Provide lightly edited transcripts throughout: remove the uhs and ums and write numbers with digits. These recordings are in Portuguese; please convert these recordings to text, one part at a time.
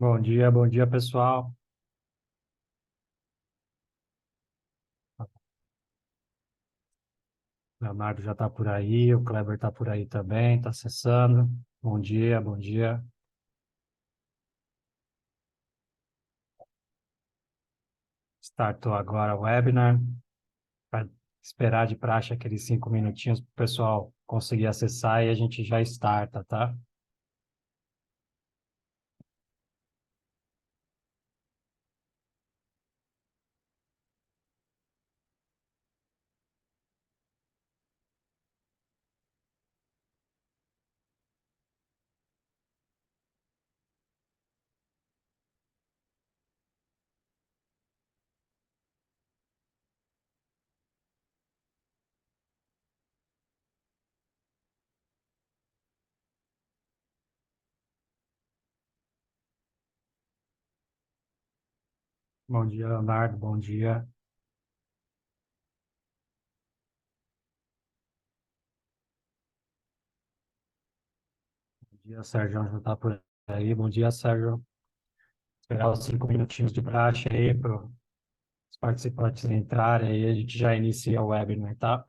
Bom dia, pessoal. O Leonardo já está por aí, o Kleber está por aí também, está acessando. Bom dia, bom dia. Startou agora o webinar. Vai esperar de praxe aqueles 5 minutinhos para o pessoal conseguir acessar e a gente já starta, tá? Bom dia, Leonardo, bom dia. Bom dia, Sérgio já está por aí. Bom dia, Sérgio. Esperar os 5 minutinhos de praxe aí para os participantes entrarem aí, a gente já inicia o webinar, tá?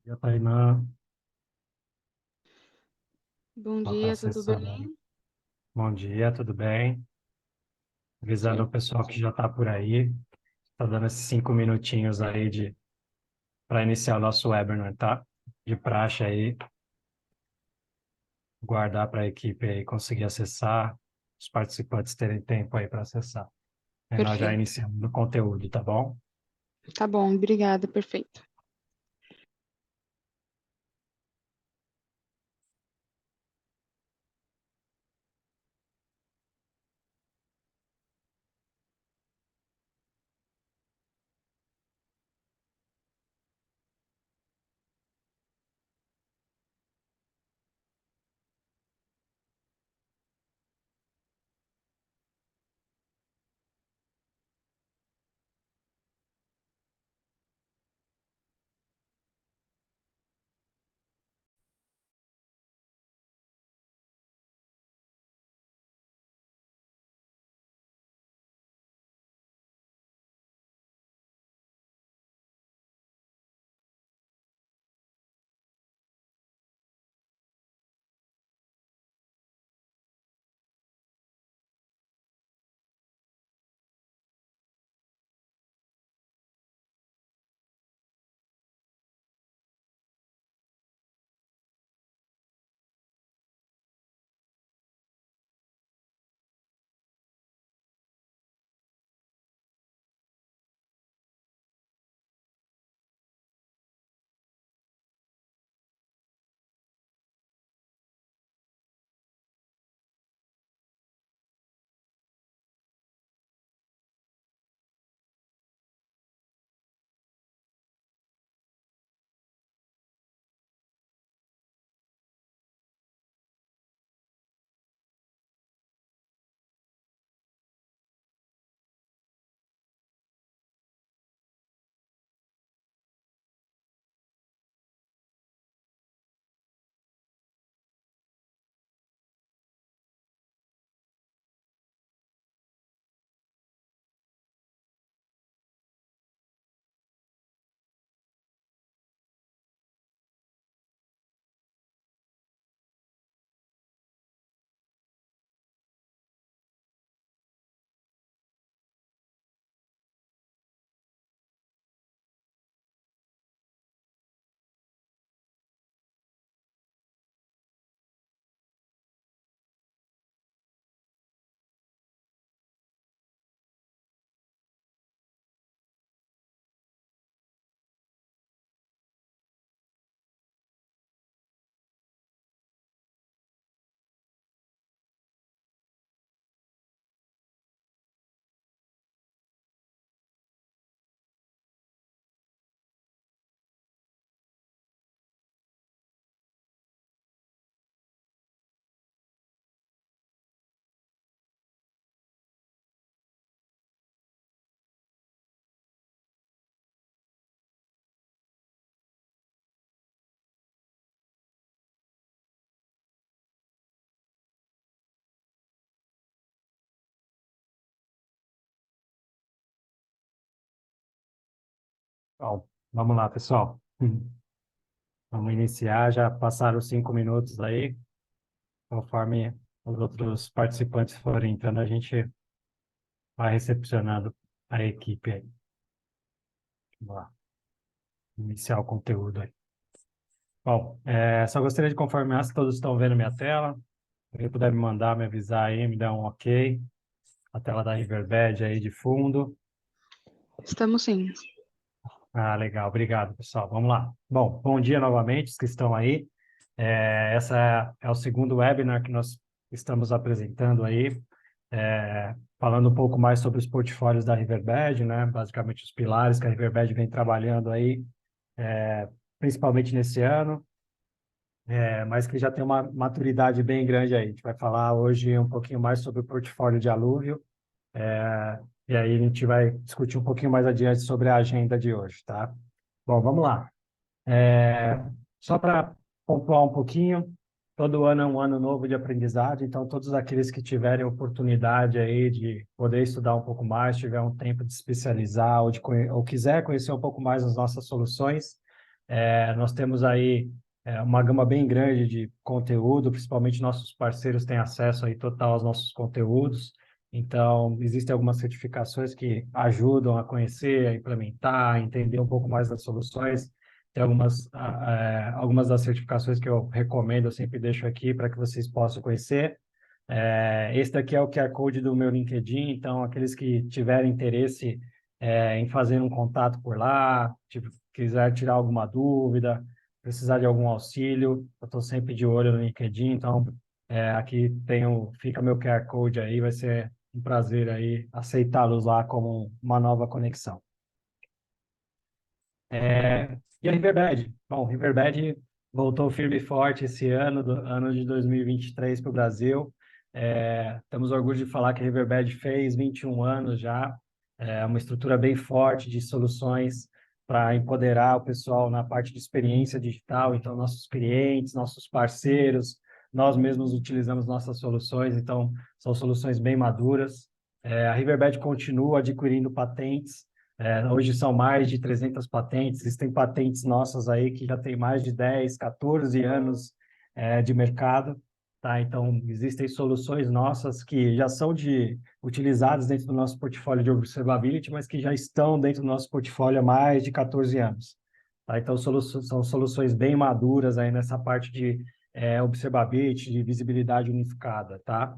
Bom dia, Tainan. Bom Ela está dia, tudo bem? acessando. Bom dia, tudo bem? Avisando o Certo. pessoal que já está por aí. Está dando esses 5 minutinhos aí para iniciar o nosso webinar, tá? De praxe aí, guardar para a equipe aí conseguir acessar, os participantes terem tempo aí para acessar. Aí nós já Perfeito. iniciamos no conteúdo, tá bom? Tá bom, obrigada, perfeito. Bom, vamos lá, pessoal. Vamos iniciar. Já passaram os 5 minutos aí. Conforme os outros participantes forem entrando, a gente vai recepcionando a equipe aí. Vamos lá, iniciar o conteúdo aí. Bom, só gostaria de confirmar se todos estão vendo minha tela. Se alguém puder me mandar, me avisar aí, me dar um ok. A tela da Riverbed aí de fundo. Estamos sim. Ah, legal, obrigado, pessoal. Vamos lá. Bom dia novamente, os que estão aí. Essa é o segundo webinar que nós estamos apresentando aí, falando um pouco mais sobre os portfólios da Riverbed, né? Basicamente os pilares que a Riverbed vem trabalhando aí, principalmente nesse ano, mas que já tem uma maturidade bem grande aí. A gente vai falar hoje um pouquinho mais sobre o portfólio de alúvio, e aí a gente vai discutir um pouquinho mais adiante sobre a agenda de hoje, tá? Bom, vamos lá. Só para pontuar um pouquinho, todo ano é um ano novo de aprendizagem, então todos aqueles que tiverem oportunidade aí de poder estudar um pouco mais, tiver um tempo de especializar ou quiser conhecer um pouco mais as nossas soluções, nós temos aí uma gama bem grande de conteúdo, principalmente nossos parceiros têm acesso aí total aos nossos conteúdos, então existem algumas certificações que ajudam a conhecer, a implementar, a entender um pouco mais das soluções. Tem algumas das certificações que eu recomendo, eu sempre deixo aqui para que vocês possam conhecer. Esse daqui é o QR Code do meu LinkedIn, então aqueles que tiverem interesse em fazer um contato por lá, quiser tirar alguma dúvida, precisar de algum auxílio, eu estou sempre de olho no LinkedIn, então aqui fica meu QR Code aí, vai ser um prazer aí aceitá-los lá como uma nova conexão. E a Riverbed? Bom, Riverbed voltou firme e forte esse ano, ano de 2023 para o Brasil. Temos orgulho de falar que a Riverbed fez 21 anos já, uma estrutura bem forte de soluções para empoderar o pessoal na parte de experiência digital. Então, nossos clientes, nossos parceiros, nós mesmos utilizamos nossas soluções, então são soluções bem maduras. A Riverbed continua adquirindo patentes. Hoje são mais de 300 patentes, existem patentes nossas aí que já tem mais de 10, 14 anos de mercado, tá? Então, existem soluções nossas que já são utilizadas dentro do nosso portfólio de observability, mas que já estão dentro do nosso portfólio há mais de 14 anos, tá? Então, são soluções bem maduras aí nessa parte de observability, de visibilidade unificada, tá?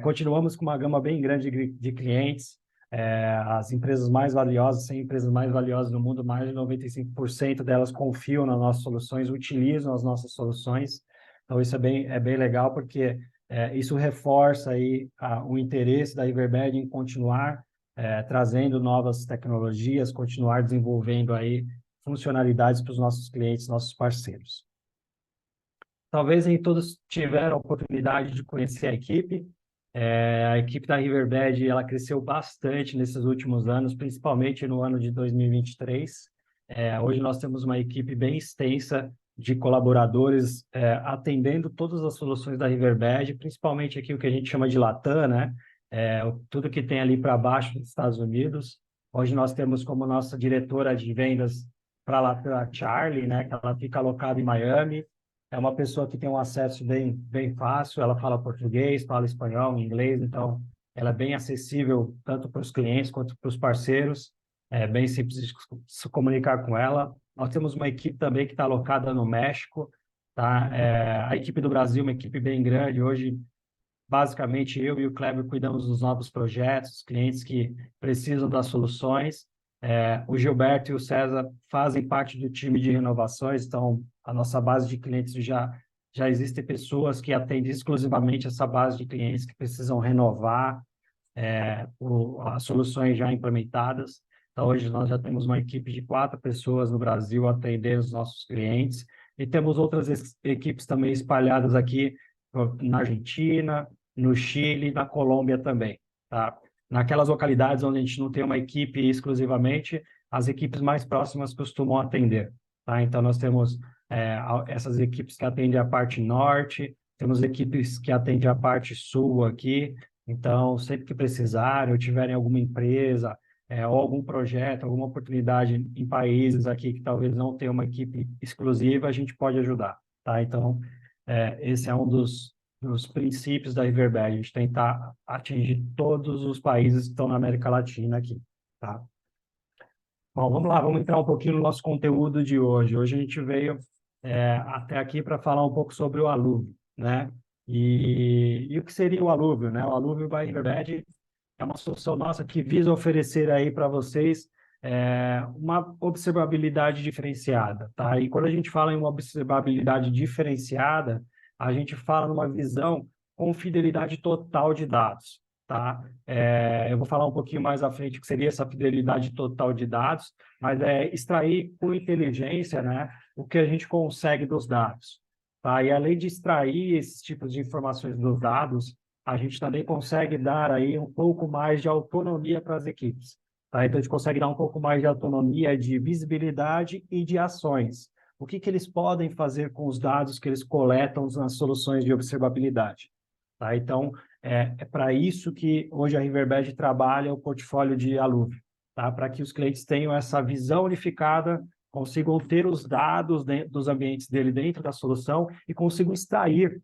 Continuamos com uma gama bem grande de clientes, as empresas mais valiosas, 100 empresas mais valiosas no mundo, mais de 95% delas confiam nas nossas soluções, utilizam as nossas soluções. Então, isso é bem legal, porque isso reforça aí o interesse da Riverbed em continuar trazendo novas tecnologias, continuar desenvolvendo aí funcionalidades para os nossos clientes, nossos parceiros. Talvez nem todos tiveram a oportunidade de conhecer a equipe. A equipe da Riverbed, ela cresceu bastante nesses últimos anos, principalmente no ano de 2023. Hoje nós temos uma equipe bem extensa de colaboradores atendendo todas as soluções da Riverbed, principalmente aqui o que a gente chama de Latam, né? Tudo que tem ali para baixo dos Estados Unidos. Hoje nós temos como nossa diretora de vendas para a Latam a Charlie, né? Que ela fica alocada em Miami. É uma pessoa que tem um acesso bem fácil, ela fala português, fala espanhol, inglês, então ela é bem acessível tanto para os clientes quanto para os parceiros, é bem simples de se comunicar com ela. Nós temos uma equipe também que está alocada no México, tá? A equipe do Brasil é uma equipe bem grande, hoje basicamente eu e o Kleber cuidamos dos novos projetos, os clientes que precisam das soluções. O Gilberto e o César fazem parte do time de renovações, então a nossa base de clientes já existem pessoas que atendem exclusivamente essa base de clientes que precisam renovar as soluções já implementadas. Então, hoje nós já temos uma equipe de 4 pessoas no Brasil atendendo os nossos clientes e temos outras equipes também espalhadas aqui na Argentina, no Chile, na Colômbia também, tá? Naquelas localidades onde a gente não tem uma equipe exclusivamente, as equipes mais próximas costumam atender, tá? Então, nós temos essas equipes que atendem a parte norte, temos equipes que atendem a parte sul aqui, então, sempre que precisarem ou tiverem alguma empresa ou algum projeto, alguma oportunidade em países aqui que talvez não tenha uma equipe exclusiva, a gente pode ajudar, tá? Então, esse é um dos princípios da Riverbed, a gente tentar atingir todos os países que estão na América Latina aqui, tá? Bom, vamos lá, vamos entrar um pouquinho no nosso conteúdo de hoje. Hoje a gente veio até aqui para falar um pouco sobre o alúvio, né? E o que seria o alúvio, né? O alúvio by Riverbed é uma solução nossa que visa oferecer aí para vocês uma observabilidade diferenciada, tá? E quando a gente fala em uma observabilidade diferenciada, a gente fala numa visão com fidelidade total de dados, tá? Eu vou falar um pouquinho mais à frente o que seria essa fidelidade total de dados, mas é extrair com inteligência, né, o que a gente consegue dos dados, tá? E além de extrair esses tipos de informações dos dados, a gente também consegue dar aí um pouco mais de autonomia para as equipes, tá? Então, a gente consegue dar um pouco mais de autonomia, de visibilidade e de ações. O que eles podem fazer com os dados que eles coletam nas soluções de observabilidade, tá? Então, é para isso que hoje a Riverbed trabalha o portfólio de Aluvio, tá? Para que os clientes tenham essa visão unificada, consigam ter os dados dos ambientes dele dentro da solução e consigam extrair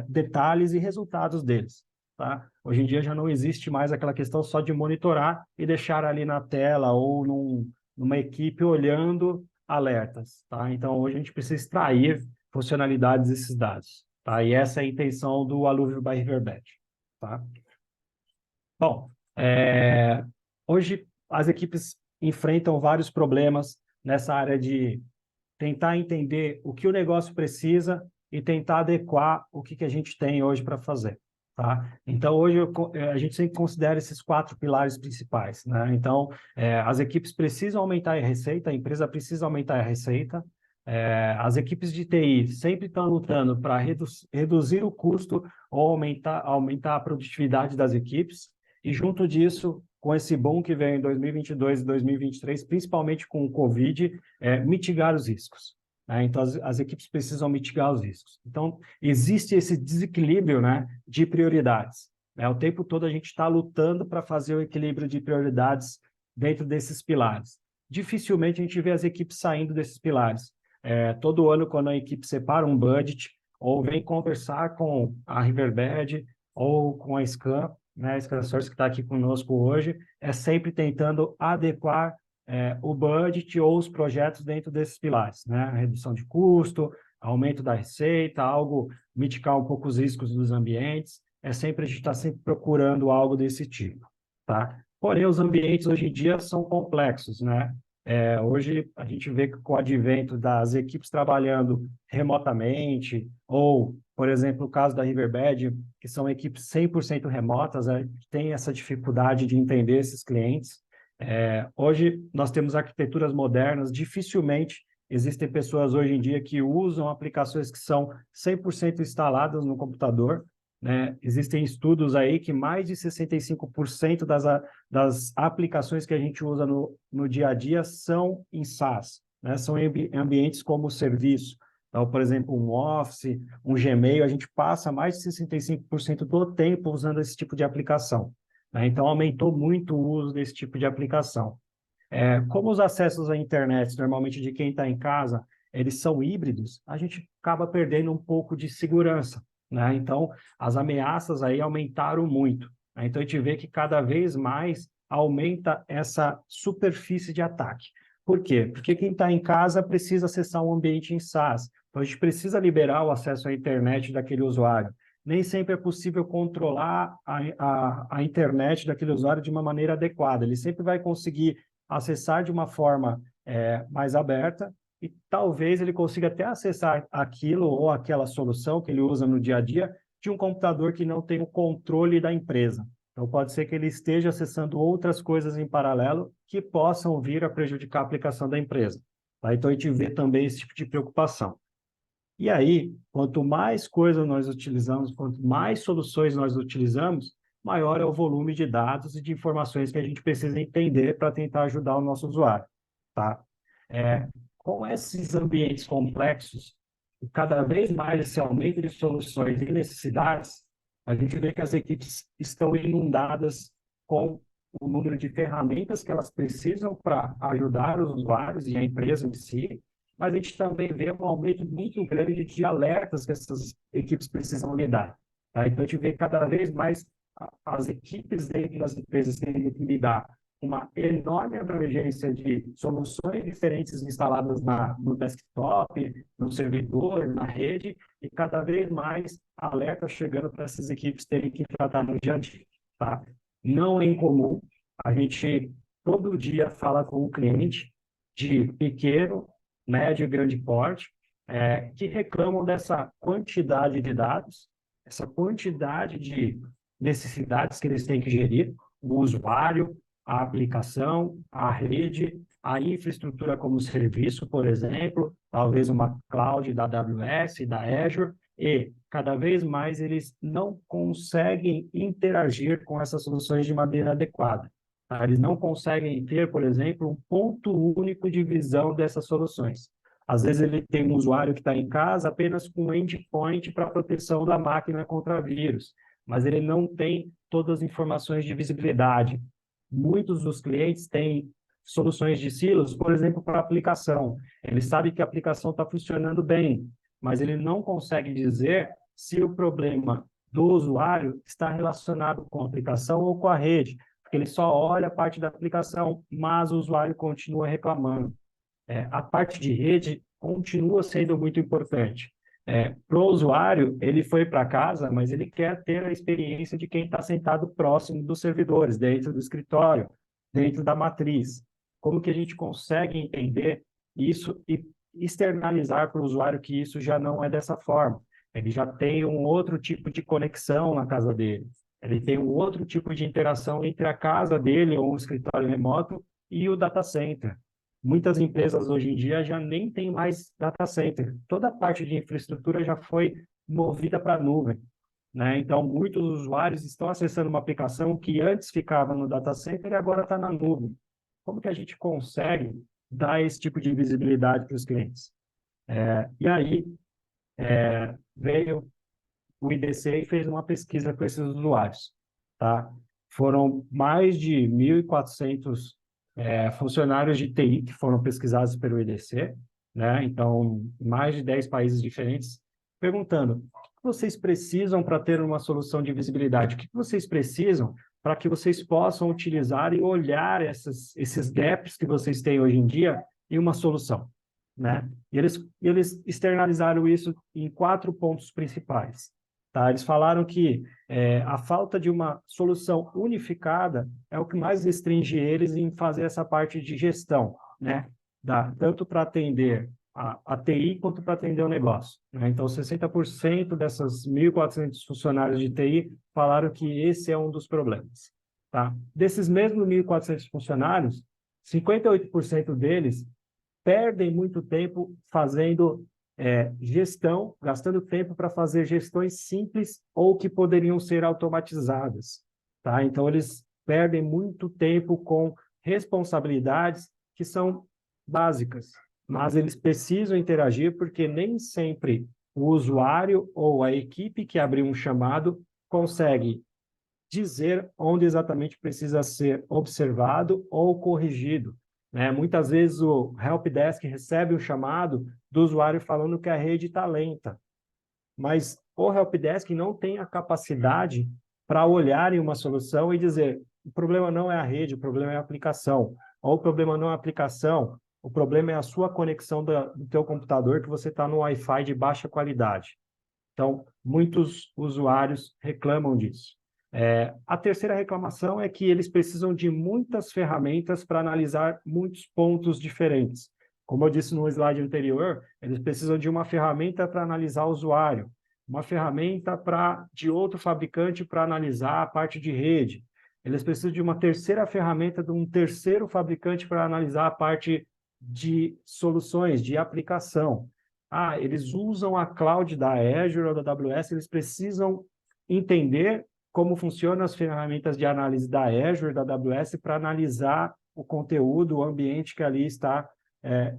detalhes e resultados deles, tá? Hoje em dia já não existe mais aquela questão só de monitorar e deixar ali na tela ou numa equipe olhando alertas, tá? Então, hoje a gente precisa extrair funcionalidades desses dados, tá? E essa é a intenção do Alluvium by Riverbed, tá? Bom, hoje as equipes enfrentam vários problemas nessa área de tentar entender o que o negócio precisa e tentar adequar o que a gente tem hoje para fazer, tá? Então, hoje a gente sempre considera esses 4 pilares principais, né? Então, as equipes precisam aumentar a receita, a empresa precisa aumentar a receita, as equipes de TI sempre estão lutando para reduzir o custo ou aumentar a produtividade das equipes, e junto disso, com esse boom que veio em 2022 e 2023, principalmente com o Covid, mitigar os riscos, né? Então, as equipes precisam mitigar os riscos. Então, existe esse desequilíbrio, né, de prioridades, né? O tempo todo a gente está lutando para fazer o equilíbrio de prioridades dentro desses pilares. Dificilmente a gente vê as equipes saindo desses pilares. Todo ano, quando a equipe separa um budget ou vem conversar com a Riverbed ou com a Scam, né, a ScanSource que está aqui conosco hoje, é sempre tentando adequar o budget ou os projetos dentro desses pilares, né? Redução de custo, aumento da receita, algo, mitigar um pouco os riscos dos ambientes, a gente está sempre procurando algo desse tipo, tá? Porém, os ambientes hoje em dia são complexos, né? Hoje a gente vê que com o advento das equipes trabalhando remotamente, ou, por exemplo, o caso da Riverbed, que são equipes 100% remotas, tem essa dificuldade de entender esses clientes. Hoje nós temos arquiteturas modernas, dificilmente existem pessoas hoje em dia que usam aplicações que são 100% instaladas no computador, né? Existem estudos aí que mais de 65% das aplicações que a gente usa no dia a dia são em SaaS, né? São em ambientes como serviço. Então, por exemplo, um Office, um Gmail, a gente passa mais de 65% do tempo usando esse tipo de aplicação, né? Então, aumentou muito o uso desse tipo de aplicação. Como os acessos à internet, normalmente de quem está em casa, eles são híbridos, a gente acaba perdendo um pouco de segurança, né? Então, as ameaças aí aumentaram muito, né? Então, a gente vê que cada vez mais aumenta essa superfície de ataque. Por quê? Porque quem está em casa precisa acessar um ambiente em SaaS. Então, a gente precisa liberar o acesso à internet daquele usuário. Nem sempre é possível controlar a internet daquele usuário de uma maneira adequada. Ele sempre vai conseguir acessar de uma forma mais aberta e talvez ele consiga até acessar aquilo ou aquela solução que ele usa no dia a dia de um computador que não tem o controle da empresa. Então, pode ser que ele esteja acessando outras coisas em paralelo que possam vir a prejudicar a aplicação da empresa, tá? Então, a gente vê também esse tipo de preocupação. E aí, quanto mais coisas nós utilizamos, quanto mais soluções nós utilizamos, maior é o volume de dados e de informações que a gente precisa entender para tentar ajudar o nosso usuário, tá? Com esses ambientes complexos, e cada vez mais esse aumento de soluções e necessidades, a gente vê que as equipes estão inundadas com o número de ferramentas que elas precisam para ajudar os usuários e a empresa em si, mas a gente também vê um aumento muito grande de alertas que essas equipes precisam lidar. Tá? Então, a gente vê cada vez mais as equipes dentro das empresas tendo que lidar com uma enorme abrangência de soluções diferentes instaladas no desktop, no servidor, na rede, e cada vez mais alertas chegando para essas equipes terem que tratar no dia a dia. Tá? Não é incomum, a gente todo dia fala com o cliente de pequeno, médio e grande porte, que reclamam dessa quantidade de dados, essa quantidade de necessidades que eles têm que gerir, o usuário, a aplicação, a rede, a infraestrutura como serviço, por exemplo, talvez uma cloud da AWS, da Azure, e cada vez mais eles não conseguem interagir com essas soluções de maneira adequada. Tá? Eles não conseguem ter, por exemplo, um ponto único de visão dessas soluções. Às vezes ele tem um usuário que está em casa apenas com um endpoint para proteção da máquina contra vírus, mas ele não tem todas as informações de visibilidade. Muitos dos clientes têm soluções de silos, por exemplo, para aplicação. Ele sabe que a aplicação está funcionando bem, mas ele não consegue dizer se o problema do usuário está relacionado com a aplicação ou com a rede, porque ele só olha a parte da aplicação, mas o usuário continua reclamando. A parte de rede continua sendo muito importante. Para o usuário, ele foi para casa, mas ele quer ter a experiência de quem está sentado próximo dos servidores, dentro do escritório, dentro da matriz. Como que a gente consegue entender isso e externalizar para o usuário que isso já não é dessa forma? Ele já tem um outro tipo de conexão na casa dele. Ele tem um outro tipo de interação entre a casa dele ou um escritório remoto e o data center. Muitas empresas hoje em dia já nem tem mais data center. Toda a parte de infraestrutura já foi movida para a nuvem, né? Então, muitos usuários estão acessando uma aplicação que antes ficava no data center e agora está na nuvem. Como que a gente consegue dar esse tipo de visibilidade para os clientes? E aí, veio o IDC e fez uma pesquisa com esses usuários, tá? Foram mais de 1.400 funcionários de TI que foram pesquisados pelo IDC, né? Então, mais de 10 países diferentes, perguntando: o que vocês precisam para ter uma solução de visibilidade? O que vocês precisam para que vocês possam utilizar e olhar esses gaps que vocês têm hoje em dia em uma solução, né? E eles externalizaram isso em 4 pontos principais. Tá? Eles falaram que a falta de uma solução unificada é o que mais restringe eles em fazer essa parte de gestão, né? Tanto para atender a TI quanto para atender o negócio, né? Então, 60% dessas 1.400 funcionários de TI falaram que esse é um dos problemas. Tá? Desses mesmos 1.400 funcionários, 58% deles perdem muito tempo fazendo gestão, gastando tempo para fazer gestões simples ou que poderiam ser automatizadas. Tá? Então, eles perdem muito tempo com responsabilidades que são básicas, mas eles precisam interagir porque nem sempre o usuário ou a equipe que abriu um chamado consegue dizer onde exatamente precisa ser observado ou corrigido, né? Muitas vezes o helpdesk recebe o chamado do usuário falando que a rede está lenta, mas o helpdesk não tem a capacidade para olhar em uma solução e dizer: o problema não é a rede, o problema é a aplicação, ou o problema não é a aplicação, o problema é a sua conexão do teu computador que você está no Wi-Fi de baixa qualidade. Então, muitos usuários reclamam disso. A terceira reclamação é que eles precisam de muitas ferramentas para analisar muitos pontos diferentes. Como eu disse no slide anterior, eles precisam de uma ferramenta para analisar o usuário, uma ferramenta de outro fabricante para analisar a parte de rede. Eles precisam de uma terceira ferramenta de um terceiro fabricante para analisar a parte de soluções, de aplicação. Eles usam a cloud da Azure ou da AWS, eles precisam entender como funcionam as ferramentas de análise da Azure, da AWS, para analisar o conteúdo, o ambiente que ali está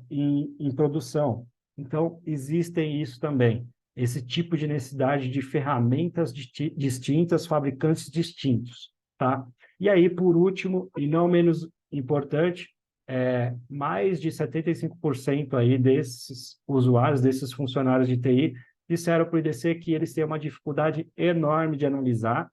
em produção. Então, existem isso também, esse tipo de necessidade de ferramentas distintas, fabricantes distintos, tá? E aí, por último, e não menos importante, mais de 75% aí desses usuários, desses funcionários de TI, disseram para o IDC que eles têm uma dificuldade enorme de analisar,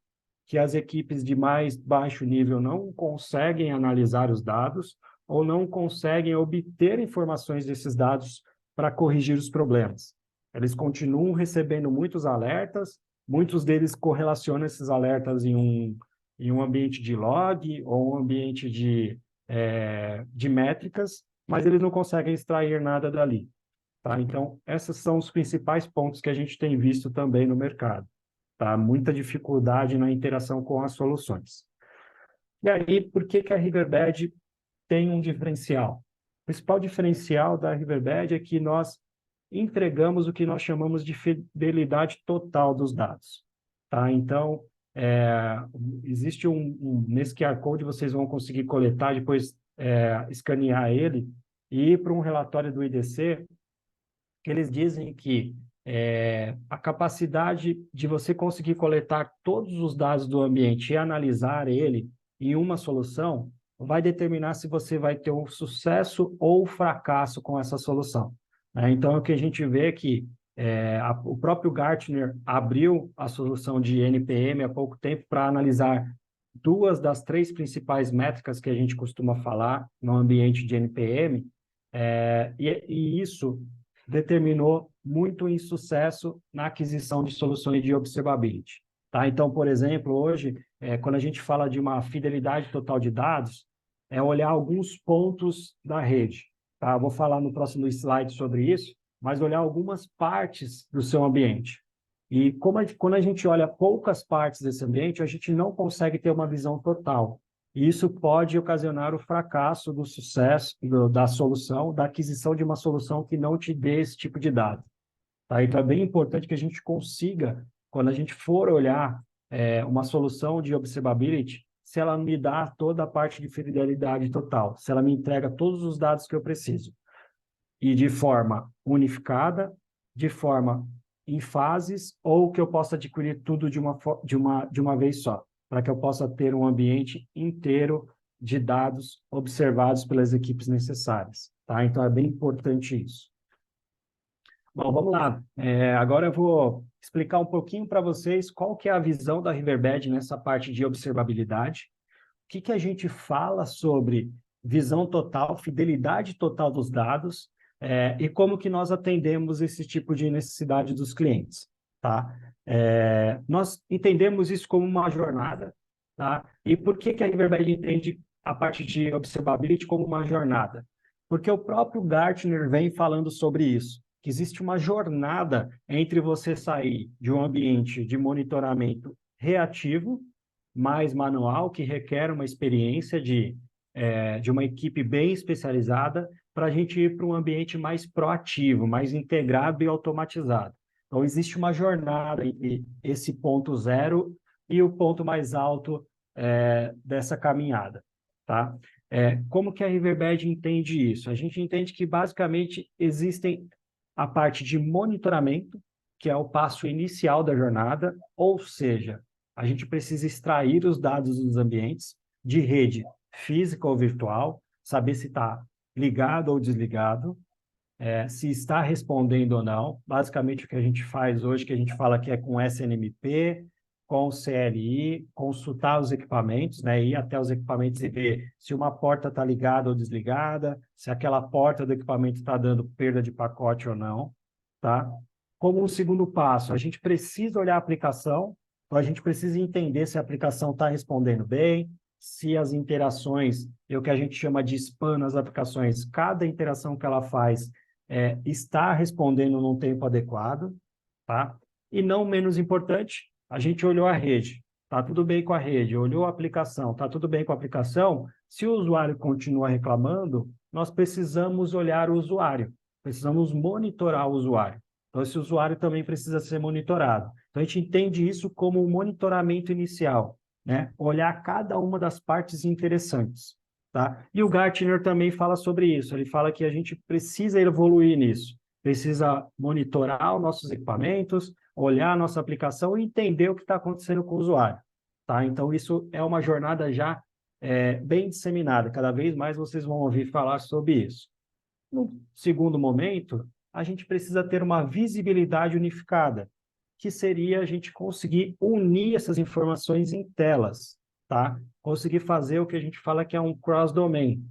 que as equipes de mais baixo nível não conseguem analisar os dados ou não conseguem obter informações desses dados para corrigir os problemas. Eles continuam recebendo muitos alertas, muitos deles correlacionam esses alertas em um ambiente de log ou um ambiente de métricas, mas eles não conseguem extrair nada dali. Tá? Então, esses são os principais pontos que a gente tem visto também no mercado. Tá? Muita dificuldade na interação com as soluções. E aí, por que a Riverbed tem um diferencial? O principal diferencial da Riverbed é que nós entregamos o que nós chamamos de fidelidade total dos dados. Tá? Então, existe nesse QR Code vocês vão conseguir coletar, depois escanear ele e ir para um relatório do IDC que eles dizem que a capacidade de você conseguir coletar todos os dados do ambiente e analisar ele em uma solução vai determinar se você vai ter um sucesso ou fracasso com essa solução. Né? Então, o que a gente vê é que o próprio Gartner abriu a solução de NPM há pouco tempo para analisar duas das três principais métricas que a gente costuma falar no ambiente de NPM, e isso determinou muito insucesso na aquisição de soluções de observability. Tá? Então, por exemplo, hoje, quando a gente fala de uma fidelidade total de dados, é olhar alguns pontos da rede. Tá? Eu vou falar no próximo slide sobre isso, mas olhar algumas partes do seu ambiente. E quando a gente olha poucas partes desse ambiente, a gente não consegue ter uma visão total. E isso pode ocasionar o fracasso do sucesso da solução, da aquisição de uma solução que não te dê esse tipo de dado. Tá? Então, é bem importante que a gente consiga, quando a gente for olhar uma solução de observability, se ela me dá toda a parte de fidelidade total, se ela me entrega todos os dados que eu preciso. E de forma unificada, de forma em fases, ou que eu possa adquirir tudo de uma vez só, para que eu possa ter um ambiente inteiro de dados observados pelas equipes necessárias. Tá? Então, é bem importante isso. Bom, vamos lá. Agora eu vou explicar um pouquinho para vocês qual que é a visão da Riverbed nessa parte de observabilidade. O que a gente fala sobre visão total, fidelidade total dos dados, e como que nós atendemos esse tipo de necessidade dos clientes. Tá? Nós entendemos isso como uma jornada. Tá? E por que a Riverbed entende a parte de observability como uma jornada? Porque o próprio Gartner vem falando sobre isso, que existe uma jornada entre você sair de um ambiente de monitoramento reativo, mais manual, que requer uma experiência de uma equipe bem especializada, para a gente ir para um ambiente mais proativo, mais integrado e automatizado. Então, existe uma jornada entre esse ponto zero e o ponto mais alto dessa caminhada. Tá? Como que a Riverbed entende isso? A gente entende que, basicamente, existem a parte de monitoramento, que é o passo inicial da jornada, ou seja, a gente precisa extrair os dados dos ambientes de rede física ou virtual, saber se está ligado ou desligado, se está respondendo ou não. Basicamente, o que a gente faz hoje, que a gente fala que é com SNMP, com CLI, consultar os equipamentos, né, ir até os equipamentos e ver se uma porta está ligada ou desligada, se aquela porta do equipamento está dando perda de pacote ou não. Tá? Como um segundo passo, a gente precisa olhar a aplicação, então a gente precisa entender se a aplicação está respondendo bem, se as interações, o que a gente chama de spam nas aplicações, cada interação que ela faz está respondendo num tempo adequado, tá? E não menos importante, a gente olhou a rede, está tudo bem com a rede, olhou a aplicação, está tudo bem com a aplicação, se o usuário continua reclamando, nós precisamos olhar o usuário, precisamos monitorar o usuário. Então, esse usuário também precisa ser monitorado. Então, a gente entende isso como um monitoramento inicial, né? Olhar cada uma das partes interessantes. Tá? E o Gartner também fala sobre isso. Ele fala que a gente precisa evoluir nisso. Precisa monitorar os nossos equipamentos, olhar a nossa aplicação e entender o que está acontecendo com o usuário. tá? Então, isso é uma jornada já bem disseminada. Cada vez mais vocês vão ouvir falar sobre isso. No segundo momento, a gente precisa ter uma visibilidade unificada, que seria a gente conseguir unir essas informações em telas, tá? Conseguir fazer o que a gente fala que é um cross-domain.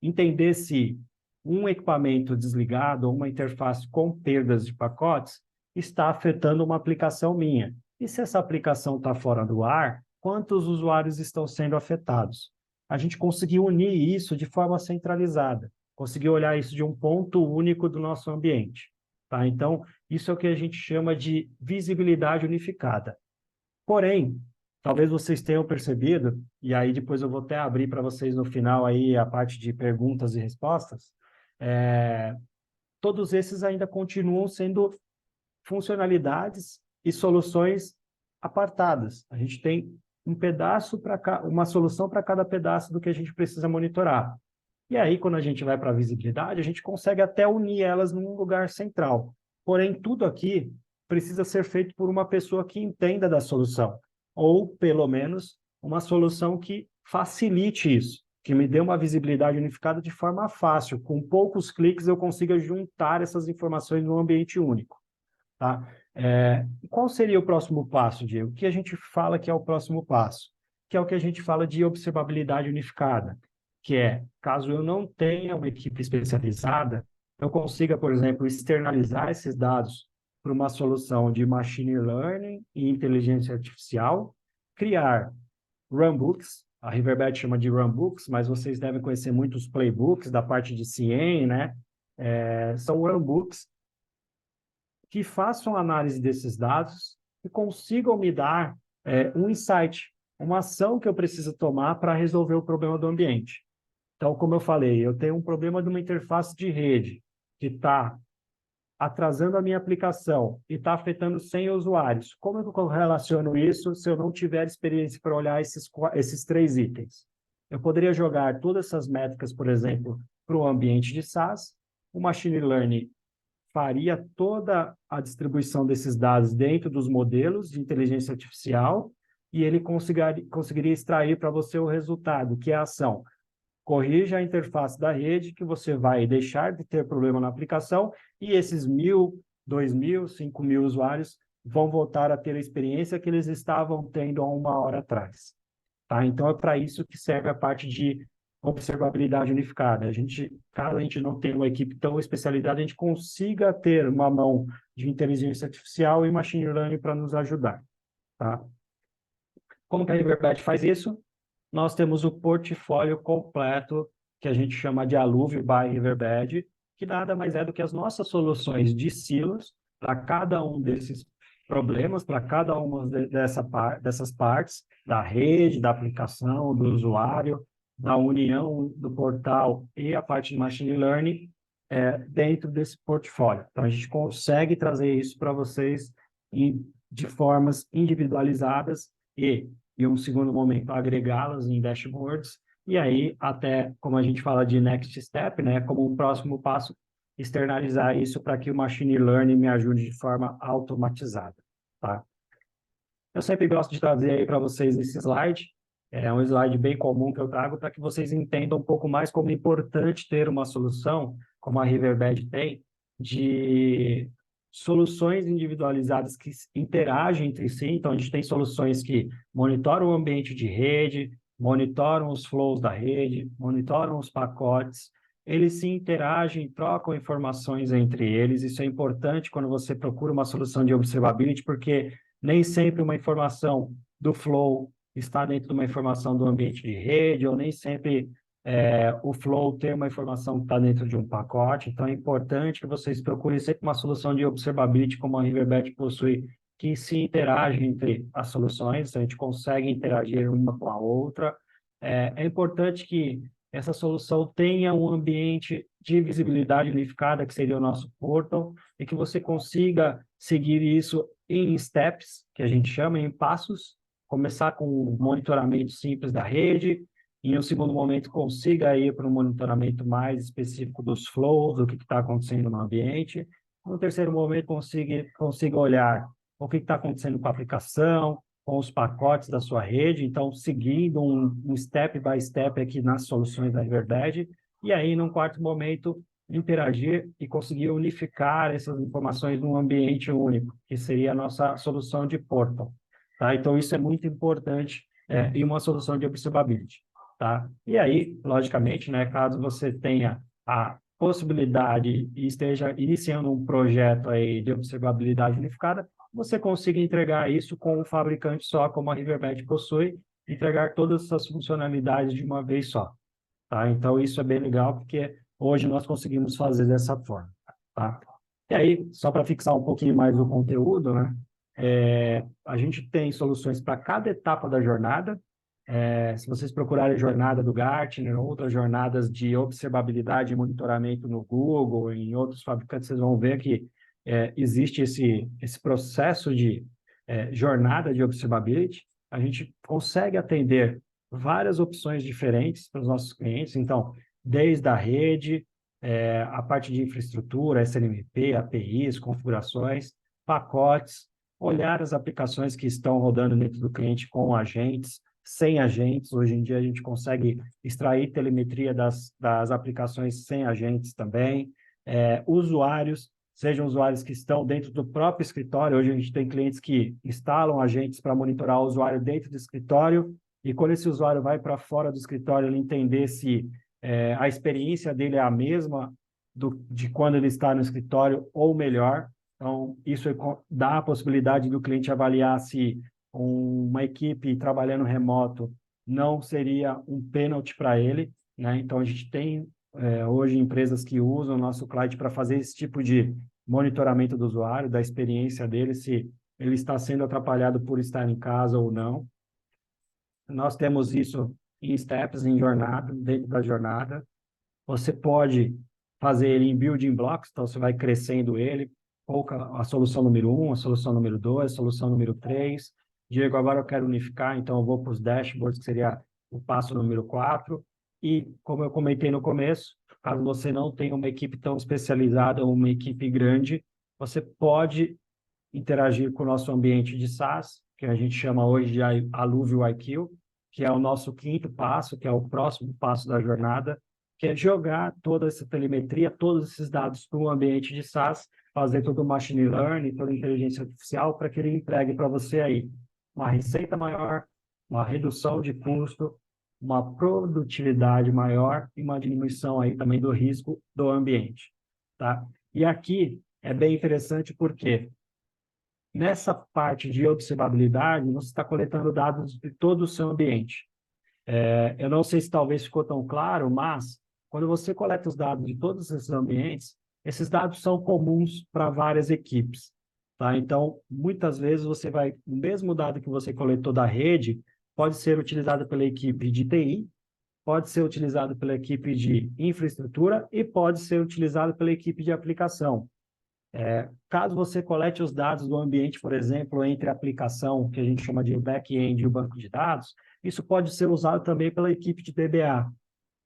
Entender se um equipamento desligado ou uma interface com perdas de pacotes está afetando uma aplicação minha. E se essa aplicação está fora do ar, quantos usuários estão sendo afetados? A gente conseguiu unir isso de forma centralizada, conseguir olhar isso de um ponto único do nosso ambiente, tá? Então, isso é o que a gente chama de visibilidade unificada. Porém, talvez vocês tenham percebido, e aí depois eu vou até abrir para vocês no final aí a parte de perguntas e respostas, é, todos esses ainda continuam sendo funcionalidades e soluções apartadas. A gente tem um pedaço para uma solução para cada pedaço do que a gente precisa monitorar. E aí, quando a gente vai para a visibilidade, a gente consegue até unir elas num lugar central. Porém, tudo aqui precisa ser feito por uma pessoa que entenda da solução, ou, pelo menos, uma solução que facilite isso, que me dê uma visibilidade unificada de forma fácil. Com poucos cliques, eu consiga juntar essas informações num ambiente único. Tá? Qual seria o próximo passo, Diego? O que a gente fala que é o próximo passo? Que é o que a gente fala de observabilidade unificada, que é, caso eu não tenha uma equipe especializada, eu consiga, por exemplo, externalizar esses dados para uma solução de machine learning e inteligência artificial, criar runbooks, a Riverbed chama de runbooks, mas vocês devem conhecer muitos playbooks da parte de CIEM, né? São runbooks que façam análise desses dados e consigam me dar um insight, uma ação que eu preciso tomar para resolver o problema do ambiente. Então, como eu falei, eu tenho um problema de uma interface de rede que está atrasando a minha aplicação e está afetando 100 usuários. Como eu relaciono isso se eu não tiver experiência para olhar esses três itens? Eu poderia jogar todas essas métricas, por exemplo, para o ambiente de SaaS, o Machine Learning faria toda a distribuição desses dados dentro dos modelos de inteligência artificial e ele conseguiria extrair para você o resultado, que é a ação. Corrija a interface da rede, que você vai deixar de ter problema na aplicação e esses 1.000, 2.000, 5.000 usuários vão voltar a ter a experiência que eles estavam tendo há uma hora atrás. Tá? Então, é para isso que serve a parte de observabilidade unificada. Caso a gente não tenha uma equipe tão especializada, a gente consiga ter uma mão de inteligência artificial e machine learning para nos ajudar. Tá? Como que a Riverbed faz isso? Nós temos o portfólio completo, que a gente chama de Alluvium by Riverbed, que nada mais é do que as nossas soluções de silos para cada um desses problemas, para cada uma dessas partes, da rede, da aplicação, do usuário, da união do portal e a parte de machine learning dentro desse portfólio. Então, a gente consegue trazer isso para vocês de formas individualizadas e, em um segundo momento, agregá-las em dashboards e aí até, como a gente fala de next step, né, como um próximo passo, externalizar isso para que o machine learning me ajude de forma automatizada, tá? Eu sempre gosto de trazer aí para vocês esse slide, é um slide bem comum que eu trago para que vocês entendam um pouco mais como é importante ter uma solução, como a Riverbed tem, de soluções individualizadas que interagem entre si. Então, a gente tem soluções que monitoram o ambiente de rede, monitoram os flows da rede, monitoram os pacotes, eles se interagem, trocam informações entre eles. Isso é importante quando você procura uma solução de observability, porque nem sempre uma informação do flow está dentro de uma informação do ambiente de rede, ou nem sempre o flow tem uma informação que está dentro de um pacote. Então, é importante que vocês procurem sempre uma solução de observability, como a Riverbed possui, que se interage entre as soluções, a gente consegue interagir uma com a outra. É importante que essa solução tenha um ambiente de visibilidade unificada, que seria o nosso portal, e que você consiga seguir isso em steps, que a gente chama em passos, começar com o monitoramento simples da rede, em um segundo momento consiga ir para um monitoramento mais específico dos flows, do que está acontecendo no ambiente, no terceiro momento consiga olhar o que está acontecendo com a aplicação, com os pacotes da sua rede, então seguindo um step by step aqui nas soluções da Riverbed, e aí, num quarto momento, interagir e conseguir unificar essas informações num ambiente único, que seria a nossa solução de portal. Tá? Então, isso é muito importante em uma solução de observability. Tá? E aí, logicamente, né, caso você tenha a possibilidade e esteja iniciando um projeto aí de observabilidade unificada, você consiga entregar isso com um fabricante só, como a Riverbed possui, entregar todas essas funcionalidades de uma vez só. Tá? Então, isso é bem legal, porque hoje nós conseguimos fazer dessa forma. Tá? E aí, só para fixar um pouquinho mais o conteúdo, né? A gente tem soluções para cada etapa da jornada. Se vocês procurarem a jornada do Gartner, outras jornadas de observabilidade e monitoramento no Google, em outros fabricantes, vocês vão ver que existe esse processo de jornada de observability. A gente consegue atender várias opções diferentes para os nossos clientes. Então, desde a rede, a parte de infraestrutura, SNMP, APIs, configurações, pacotes, olhar as aplicações que estão rodando dentro do cliente com agentes, sem agentes. Hoje em dia a gente consegue extrair telemetria das aplicações sem agentes também. Usuários, sejam usuários que estão dentro do próprio escritório. Hoje a gente tem clientes que instalam agentes para monitorar o usuário dentro do escritório, e quando esse usuário vai para fora do escritório, ele entender se a experiência dele é a mesma de quando ele está no escritório ou melhor. Então, isso dá a possibilidade do cliente avaliar se uma equipe trabalhando remoto não seria um pênalti para ele, né? Então, a gente tem hoje empresas que usam o nosso cloud para fazer esse tipo de monitoramento do usuário, da experiência dele, se ele está sendo atrapalhado por estar em casa ou não. Nós temos isso em steps, em jornada, dentro da jornada. Você pode fazer ele em building blocks, então você vai crescendo ele, a solução número 1, a solução número 2, a solução número 3. Diego, agora eu quero unificar, então eu vou para os dashboards, que seria o passo número 4. E, como eu comentei no começo, caso você não tenha uma equipe tão especializada ou uma equipe grande, você pode interagir com o nosso ambiente de SaaS, que a gente chama hoje de Alluvial IQ, que é o nosso quinto passo, que é o próximo passo da jornada, que é jogar toda essa telemetria, todos esses dados para um ambiente de SaaS, fazer todo o machine learning, toda a inteligência artificial, para que ele entregue para você aí uma receita maior, uma redução de custo, uma produtividade maior e uma diminuição aí também do risco do ambiente, tá? E aqui é bem interessante porque nessa parte de observabilidade, você está coletando dados de todo o seu ambiente. Eu não sei se talvez ficou tão claro, mas quando você coleta os dados de todos esses ambientes, esses dados são comuns para várias equipes. Tá? Então, muitas vezes o mesmo dado que você coletou da rede pode ser utilizado pela equipe de TI, pode ser utilizado pela equipe de infraestrutura e pode ser utilizado pela equipe de aplicação. Caso você colete os dados do ambiente, por exemplo, entre a aplicação, que a gente chama de back-end e o banco de dados, isso pode ser usado também pela equipe de DBA.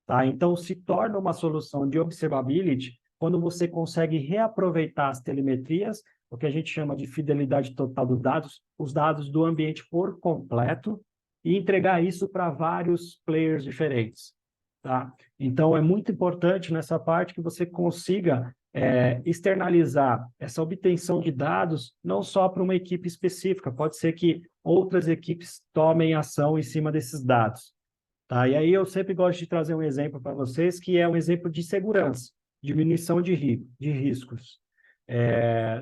Tá? Então, se torna uma solução de observability quando você consegue reaproveitar as telemetrias, o que a gente chama de fidelidade total dos dados, os dados do ambiente por completo, e entregar isso para vários players diferentes. Tá? Então, é muito importante nessa parte que você consiga externalizar essa obtenção de dados não só para uma equipe específica, pode ser que outras equipes tomem ação em cima desses dados. Tá? E aí eu sempre gosto de trazer um exemplo para vocês, que é um exemplo de segurança, diminuição de riscos.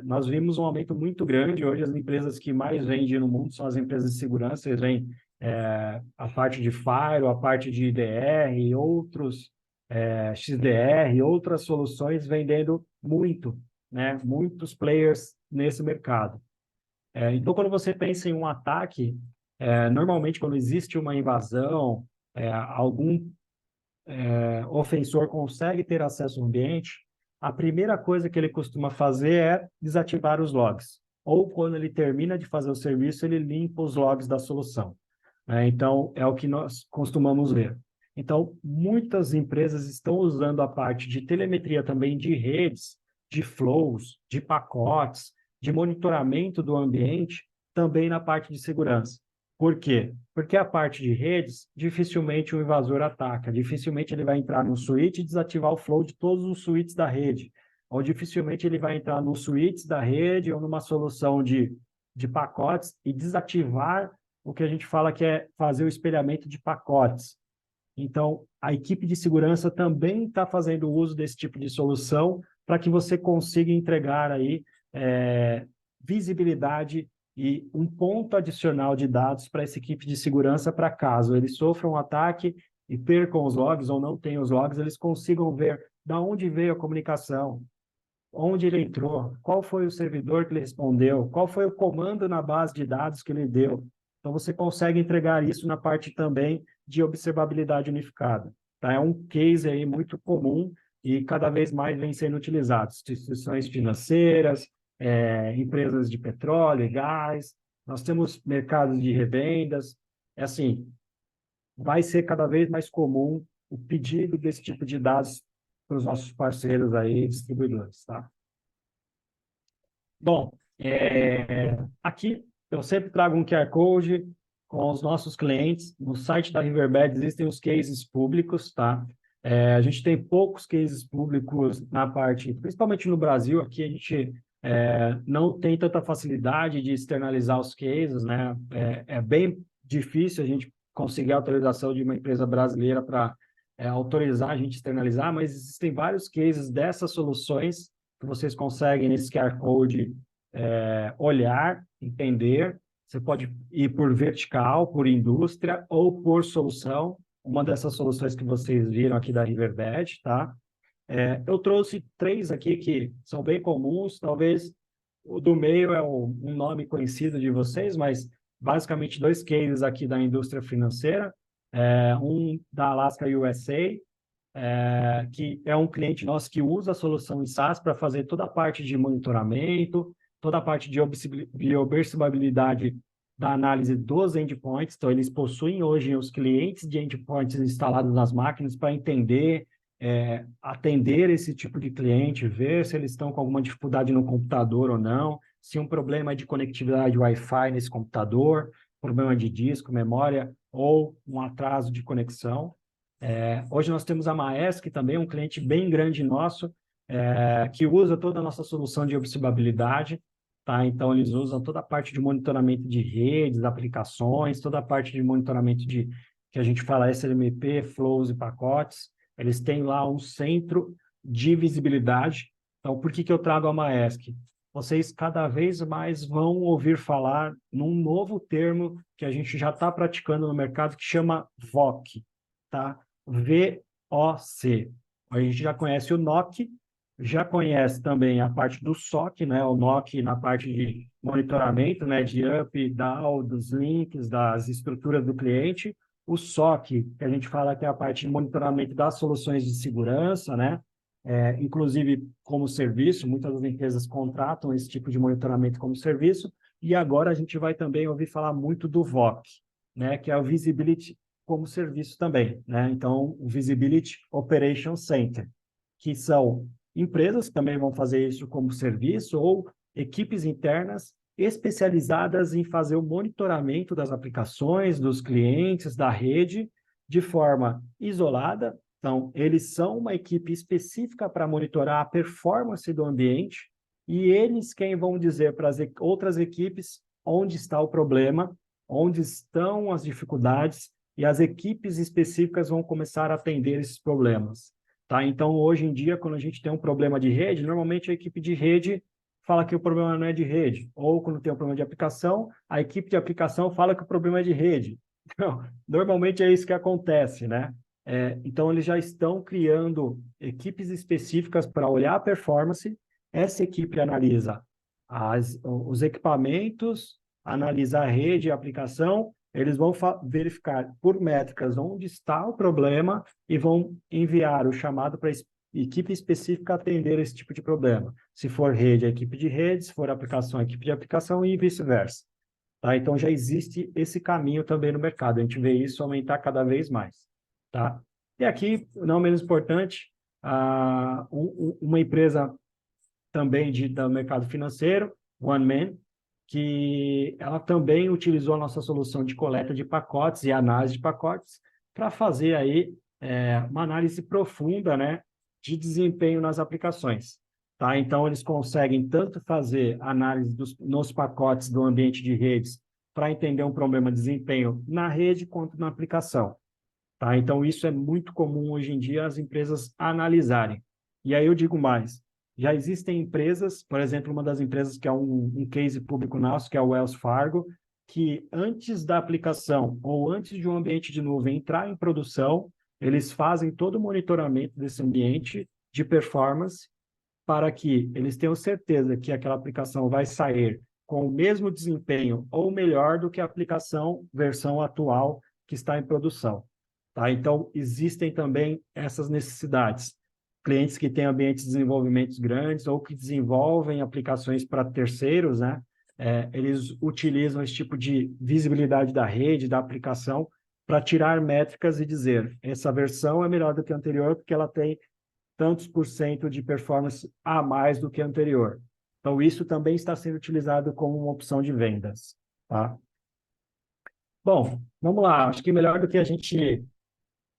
Nós vimos um aumento muito grande, hoje as empresas que mais vendem no mundo são as empresas de segurança, eles vêm a parte de Firewall, a parte de IDR, outros XDR, outras soluções vendendo muito, né? Muitos players nesse mercado. Então, quando você pensa em um ataque, normalmente quando existe uma invasão, algum ofensor consegue ter acesso ao ambiente, a primeira coisa que ele costuma fazer é desativar os logs. Ou quando ele termina de fazer o serviço, ele limpa os logs da solução. Então, é o que nós costumamos ver. Então, muitas empresas estão usando a parte de telemetria também de redes, de flows, de pacotes, de monitoramento do ambiente, também na parte de segurança. Por quê? Porque a parte de redes, dificilmente o invasor ataca, dificilmente ele vai entrar no switch e desativar o flow de todos os switches da rede, ou dificilmente ele vai entrar nos switches da rede ou numa solução de pacotes e desativar o que a gente fala que é fazer o espelhamento de pacotes. Então, a equipe de segurança também está fazendo uso desse tipo de solução para que você consiga entregar aí visibilidade e um ponto adicional de dados para essa equipe de segurança para caso eles sofram um ataque e percam os logs ou não tenham os logs, eles consigam ver da onde veio a comunicação, onde ele entrou, qual foi o servidor que ele respondeu, qual foi o comando na base de dados que ele deu. Então, você consegue entregar isso na parte também de observabilidade unificada. Tá? É um case aí muito comum e cada vez mais vem sendo utilizado. Instituições financeiras, empresas de petróleo e gás, nós temos mercados de revendas. É assim, vai ser cada vez mais comum o pedido desse tipo de dados para os nossos parceiros aí, distribuidores, tá? Bom, aqui eu sempre trago um QR Code com os nossos clientes. No site da Riverbed existem os cases públicos, tá? A gente tem poucos cases públicos na parte, principalmente no Brasil, aqui a gente não tem tanta facilidade de externalizar os cases, né? É bem difícil a gente conseguir a autorização de uma empresa brasileira para autorizar a gente externalizar, mas existem vários cases dessas soluções que vocês conseguem nesse QR Code olhar, entender. Você pode ir por vertical, por indústria ou por solução. Uma dessas soluções que vocês viram aqui da Riverbed, tá? Eu trouxe três aqui que são bem comuns, talvez o do meio é um nome conhecido de vocês, mas basicamente dois cases aqui da indústria financeira, um da Alaska USA, que é um cliente nosso que usa a solução em SaaS para fazer toda a parte de monitoramento, toda a parte de observabilidade da análise dos endpoints. Então, eles possuem hoje os clientes de endpoints instalados nas máquinas para entender, atender esse tipo de cliente, ver se eles estão com alguma dificuldade no computador ou não, se um problema é de conectividade Wi-Fi nesse computador, problema de disco, memória ou um atraso de conexão. Hoje nós temos a Maersk, que também é um cliente bem grande nosso, que usa toda a nossa solução de observabilidade, tá? Então, eles usam toda a parte de monitoramento de redes, aplicações, toda a parte de monitoramento que a gente fala SLMP, flows e pacotes. Eles têm lá um centro de visibilidade. Então, por que eu trago a Maersk? Vocês cada vez mais vão ouvir falar num novo termo que a gente já está praticando no mercado, que chama VOC, tá? VOC. A gente já conhece o NOC, já conhece também a parte do SOC, né? O NOC na parte de monitoramento, né? De up, down, dos links, das estruturas do cliente. O SOC, que a gente fala que é a parte de monitoramento das soluções de segurança, né? Inclusive como serviço, muitas das empresas contratam esse tipo de monitoramento como serviço. E agora a gente vai também ouvir falar muito do VOC, né? Que é o Visibility como serviço também, né? Então, o Visibility Operation Center, que são empresas que também vão fazer isso como serviço ou equipes internas especializadas em fazer o monitoramento das aplicações, dos clientes, da rede, de forma isolada. Então, eles são uma equipe específica para monitorar a performance do ambiente e eles quem vão dizer para as outras equipes onde está o problema, onde estão as dificuldades e as equipes específicas vão começar a atender esses problemas. Tá? Então, hoje em dia, quando a gente tem um problema de rede, normalmente a equipe de rede fala que o problema não é de rede. Ou quando tem um problema de aplicação, a equipe de aplicação fala que o problema é de rede. Então, normalmente é isso que acontece, né? Então, eles já estão criando equipes específicas para olhar a performance. Essa equipe analisa os equipamentos, analisa a rede e a aplicação, eles vão verificar por métricas onde está o problema e vão enviar o chamado para a equipe específica atender esse tipo de problema. Se for rede, a equipe de rede, se for aplicação, a equipe de aplicação e vice-versa. Tá? Então, já existe esse caminho também no mercado. A gente vê isso aumentar cada vez mais. Tá? E aqui, não menos importante, uma empresa também do mercado financeiro, OneMan, que ela também utilizou a nossa solução de coleta de pacotes e análise de pacotes para fazer aí uma análise profunda, né, de desempenho nas aplicações. Tá? Então, eles conseguem tanto fazer análise nos pacotes do ambiente de redes para entender um problema de desempenho na rede quanto na aplicação. Tá? Então, isso é muito comum hoje em dia as empresas analisarem. E aí eu digo mais, já existem empresas, por exemplo, uma das empresas que é um case público nosso, que é o Wells Fargo, que antes da aplicação ou antes de um ambiente de nuvem entrar em produção, eles fazem todo o monitoramento desse ambiente de performance para que eles tenham certeza que aquela aplicação vai sair com o mesmo desempenho ou melhor do que a aplicação versão atual que está em produção. Tá? Então, existem também essas necessidades. Clientes que têm ambientes de desenvolvimento grandes ou que desenvolvem aplicações para terceiros, né? Eles utilizam esse tipo de visibilidade da rede, da aplicação, para tirar métricas e dizer, essa versão é melhor do que a anterior porque ela tem tantos por cento de performance a mais do que a anterior. Então, isso também está sendo utilizado como uma opção de vendas. Tá? Bom, vamos lá. Acho que melhor do que a gente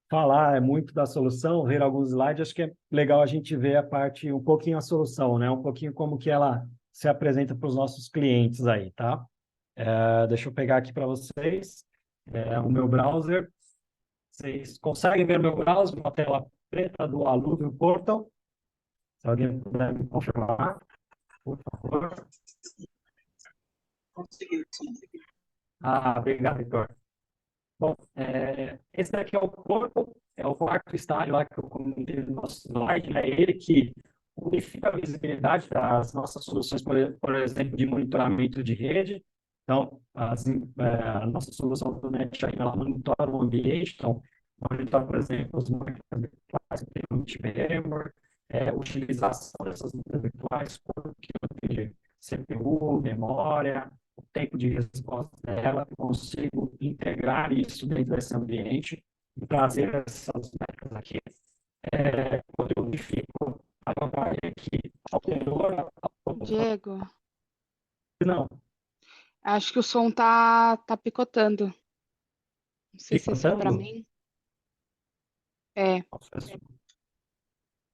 falar muito da solução, ver alguns slides, acho que é legal a gente ver a parte, um pouquinho a solução, né? Um pouquinho como que ela se apresenta para os nossos clientes aí, tá? Deixa eu pegar aqui para vocês o meu browser. Vocês conseguem ver o meu browser, uma tela preta do Alluvium Portal? Se alguém puder me confirmar, por favor. Obrigado, Vitor. Bom, esse daqui é o Portal, é o quarto estágio lá que eu comentei no nosso slide, né? Ele que unifica a visibilidade das nossas soluções, por exemplo, de monitoramento de rede. Então, a nossa solução do NetShine, ela monitora o ambiente, então, monitora, por exemplo, os máquinas virtuais que tem no multi-memory, utilização dessas máquinas virtuais, quanto que eu tenho de CPU, memória, o tempo de resposta dela, eu consigo integrar isso dentro desse ambiente e trazer essas métricas aqui. Quando eu unifico a memória aqui, alterou Diego, não, acho que o som tá picotando. Não sei se é só para picotando, mim. É,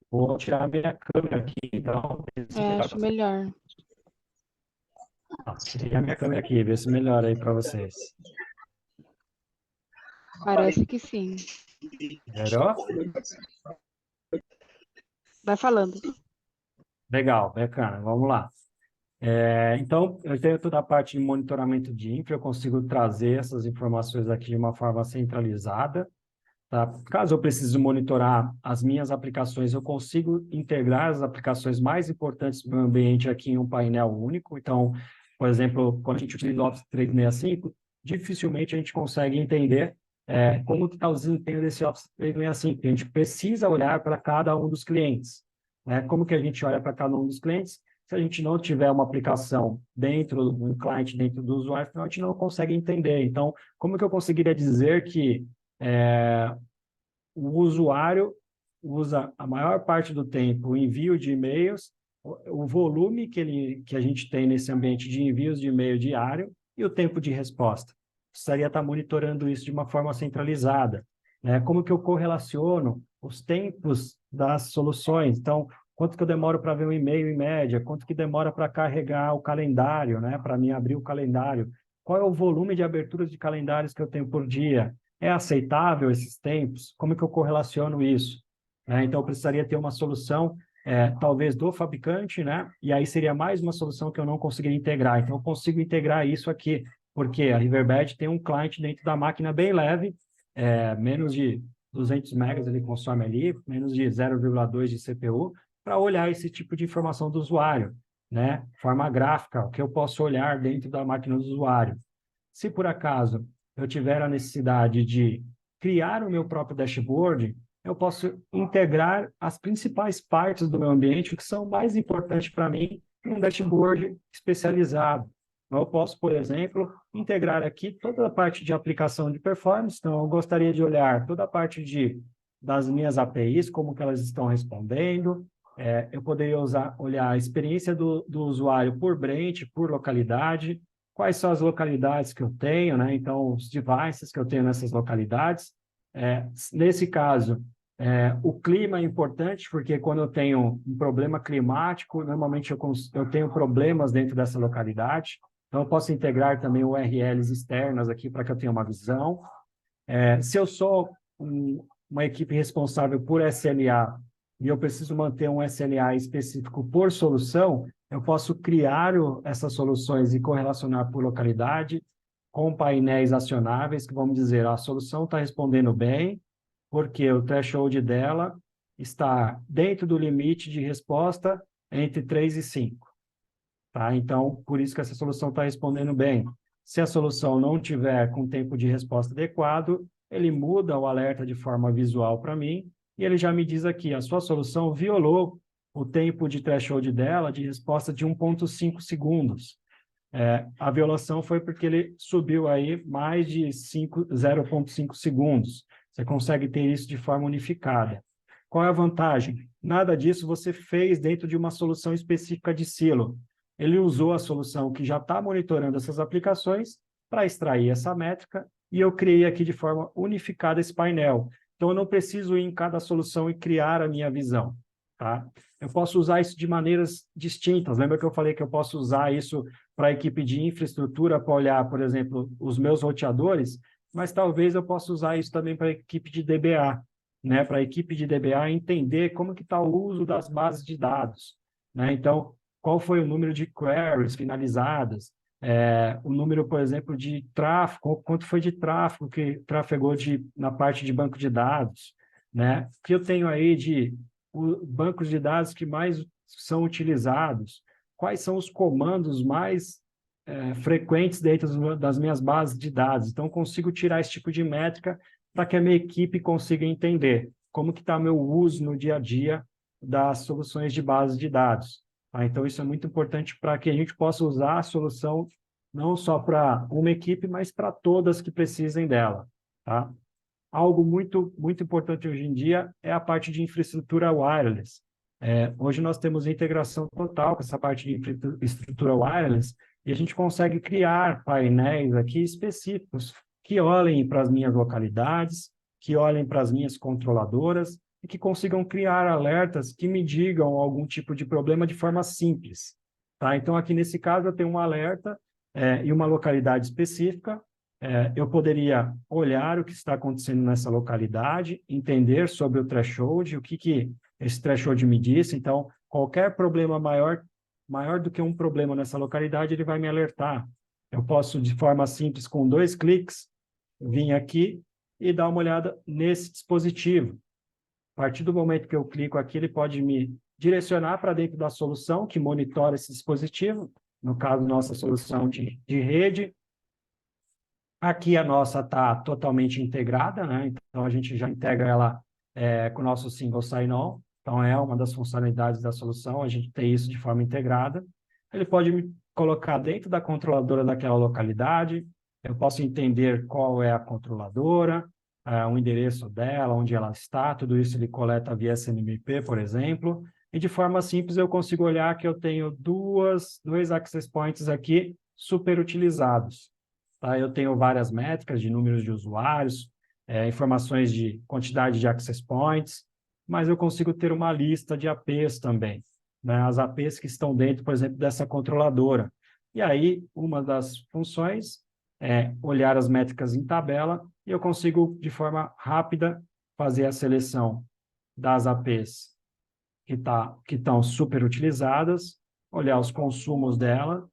vou tirar a minha câmera aqui, então, acho melhor. tirei a minha câmera aqui, ver se melhora aí para vocês. Parece que sim. Melhorou? Vai falando. Legal, bacana, vamos lá. Então, eu tenho toda a parte de monitoramento de infra, eu consigo trazer essas informações aqui de uma forma centralizada. Tá? Caso eu precise monitorar as minhas aplicações, eu consigo integrar as aplicações mais importantes do meu ambiente aqui em um painel único. Então, por exemplo, quando a gente utiliza o Office 365, dificilmente a gente consegue entender como está o desempenho desse Office 365, porque a gente precisa olhar para cada um dos clientes. Né? Como que a gente olha para cada um dos clientes? Se a gente não tiver uma aplicação dentro, um cliente dentro do usuário, a gente não consegue entender. Então, como que eu conseguiria dizer que o usuário usa a maior parte do tempo o envio de e-mails, o volume que a gente tem nesse ambiente de envios de e-mail diário e o tempo de resposta? Precisaria estar monitorando isso de uma forma centralizada. Né? Como que eu correlaciono os tempos das soluções? Então, quanto que eu demoro para ver um e-mail em média? Quanto que demora para carregar o calendário, né? Para mim abrir o calendário? Qual é o volume de aberturas de calendários que eu tenho por dia? É aceitável esses tempos? Como é que eu correlaciono isso? Então, eu precisaria ter uma solução, talvez do fabricante, né? E aí seria mais uma solução que eu não conseguiria integrar. Então, eu consigo integrar isso aqui, porque a Riverbed tem um cliente dentro da máquina bem leve, menos de 200 megas ele consome ali, menos de 0,2 de CPU, para olhar esse tipo de informação do usuário, né? Forma gráfica, o que eu posso olhar dentro da máquina do usuário. Se por acaso eu tiver a necessidade de criar o meu próprio dashboard, eu posso integrar as principais partes do meu ambiente, que são mais importantes para mim, em um dashboard especializado. Então, eu posso, por exemplo, integrar aqui toda a parte de aplicação de performance. Então, eu gostaria de olhar toda a parte das minhas APIs, como que elas estão respondendo, Eu poderia olhar a experiência do usuário por branch, por localidade, quais são as localidades que eu tenho, né? Então, os devices que eu tenho nessas localidades. Nesse caso, o clima é importante, porque quando eu tenho um problema climático, normalmente eu tenho problemas dentro dessa localidade. Então, eu posso integrar também URLs externas aqui para que eu tenha uma visão. Se eu sou uma equipe responsável por SLA e eu preciso manter um SLA específico por solução, eu posso criar essas soluções e correlacionar por localidade com painéis acionáveis que vamos dizer, a solução está respondendo bem, porque o threshold dela está dentro do limite de resposta entre 3 e 5. Tá? Então, por isso que essa solução está respondendo bem. Se a solução não tiver com tempo de resposta adequado, ele muda o alerta de forma visual para mim e ele já me diz aqui, a sua solução violou o tempo de threshold dela de resposta de 1,5 segundos. A violação foi porque ele subiu aí mais de 0,5 segundos. Você consegue ter isso de forma unificada. Qual é a vantagem? Nada disso você fez dentro de uma solução específica de silo. Ele usou a solução que já está monitorando essas aplicações para extrair essa métrica e eu criei aqui de forma unificada esse painel. Então, eu não preciso ir em cada solução e criar a minha visão. Tá? Eu posso usar isso de maneiras distintas. Lembra que eu falei que eu posso usar isso para a equipe de infraestrutura para olhar, por exemplo, os meus roteadores, mas talvez eu possa usar isso também para a equipe de DBA, né? Para a equipe de DBA entender como que está o uso das bases de dados, né? Então, qual foi o número de queries finalizadas, o número, por exemplo, de tráfego, quanto foi de tráfego que trafegou na parte de banco de dados, né? O que eu tenho aí de bancos de dados que mais são utilizados, quais são os comandos mais frequentes dentro das minhas bases de dados. Então, eu consigo tirar esse tipo de métrica para que a minha equipe consiga entender como que está meu uso no dia a dia das soluções de base de dados. Tá? Então, isso é muito importante para que a gente possa usar a solução não só para uma equipe, mas para todas que precisem dela. Tá? Algo muito, muito importante hoje em dia é a parte de infraestrutura wireless. Hoje nós temos integração total com essa parte de infraestrutura wireless e a gente consegue criar painéis aqui específicos que olhem para as minhas localidades, que olhem para as minhas controladoras e que consigam criar alertas que me digam algum tipo de problema de forma simples. Tá? Então, aqui nesse caso, eu tenho um alerta e uma localidade específica. Eu poderia olhar o que está acontecendo nessa localidade, entender sobre o threshold, o que esse threshold me disse. Então, qualquer problema maior do que um problema nessa localidade, ele vai me alertar. Eu posso, de forma simples, com 2 cliques, vir aqui e dar uma olhada nesse dispositivo. A partir do momento que eu clico aqui, ele pode me direcionar para dentro da solução que monitora esse dispositivo, no caso, nossa solução de rede. Aqui a nossa está totalmente integrada, né? Então a gente já integra ela com o nosso single sign-on. Então é uma das funcionalidades da solução, a gente tem isso de forma integrada. Ele pode me colocar dentro da controladora daquela localidade, eu posso entender qual é a controladora, o endereço dela, onde ela está, tudo isso ele coleta via SNMP, por exemplo, e de forma simples eu consigo olhar que eu tenho dois access points aqui super utilizados. Tá? Eu tenho várias métricas de números de usuários, informações de quantidade de access points, mas eu consigo ter uma lista de APs também, né? As APs que estão dentro, por exemplo, dessa controladora. E aí, uma das funções é olhar as métricas em tabela e eu consigo, de forma rápida, fazer a seleção das APs que estão super utilizadas, olhar os consumos dela,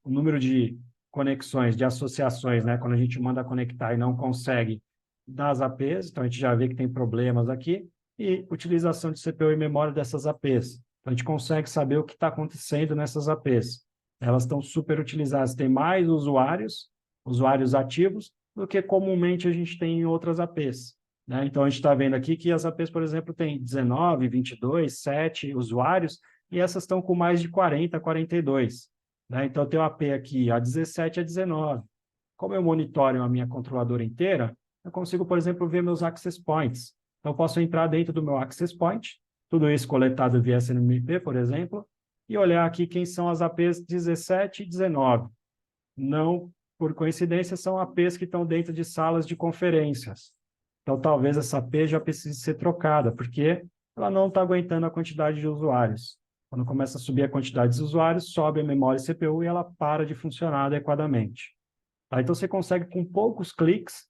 o número de conexões, de associações, né? Quando a gente manda conectar e não consegue das APs, então a gente já vê que tem problemas aqui, e utilização de CPU e memória dessas APs. Então a gente consegue saber o que está acontecendo nessas APs. Elas estão super utilizadas, tem mais usuários ativos, do que comumente a gente tem em outras APs. Né? Então a gente está vendo aqui que as APs, por exemplo, tem 19, 22, 7 usuários, e essas estão com mais de 40, 42. Né? Então, eu tenho a AP aqui, a 17 a 19. Como eu monitoro a minha controladora inteira, eu consigo, por exemplo, ver meus access points. Então, eu posso entrar dentro do meu access point tudo isso coletado via SNMP, por exemplo, e olhar aqui quem são as APs 17 e 19. Não, por coincidência, são APs que estão dentro de salas de conferências. Então, talvez essa AP já precise ser trocada, porque ela não está aguentando a quantidade de usuários. Quando começa a subir a quantidade de usuários, sobe a memória CPU e ela para de funcionar adequadamente. Tá? Então, você consegue, com poucos cliques,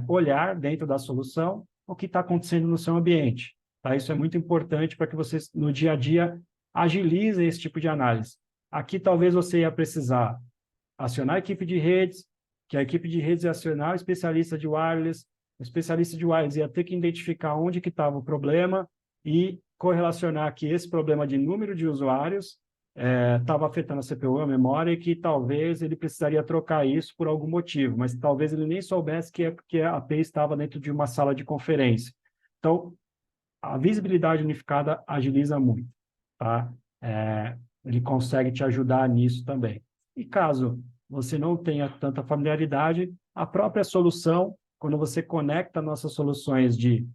olhar dentro da solução o que está acontecendo no seu ambiente. Tá? Isso é muito importante para que você, no dia a dia, agilize esse tipo de análise. Aqui, talvez você ia precisar acionar a equipe de redes, que a equipe de redes ia acionar o especialista de wireless, o especialista de wireless ia ter que identificar onde que estava o problema e correlacionar que esse problema de número de usuários estava afetando a CPU, a memória, e que talvez ele precisaria trocar isso por algum motivo, mas talvez ele nem soubesse que a API estava dentro de uma sala de conferência. Então, a visibilidade unificada agiliza muito, tá? Ele consegue te ajudar nisso também. E caso você não tenha tanta familiaridade, a própria solução, quando você conecta nossas soluções de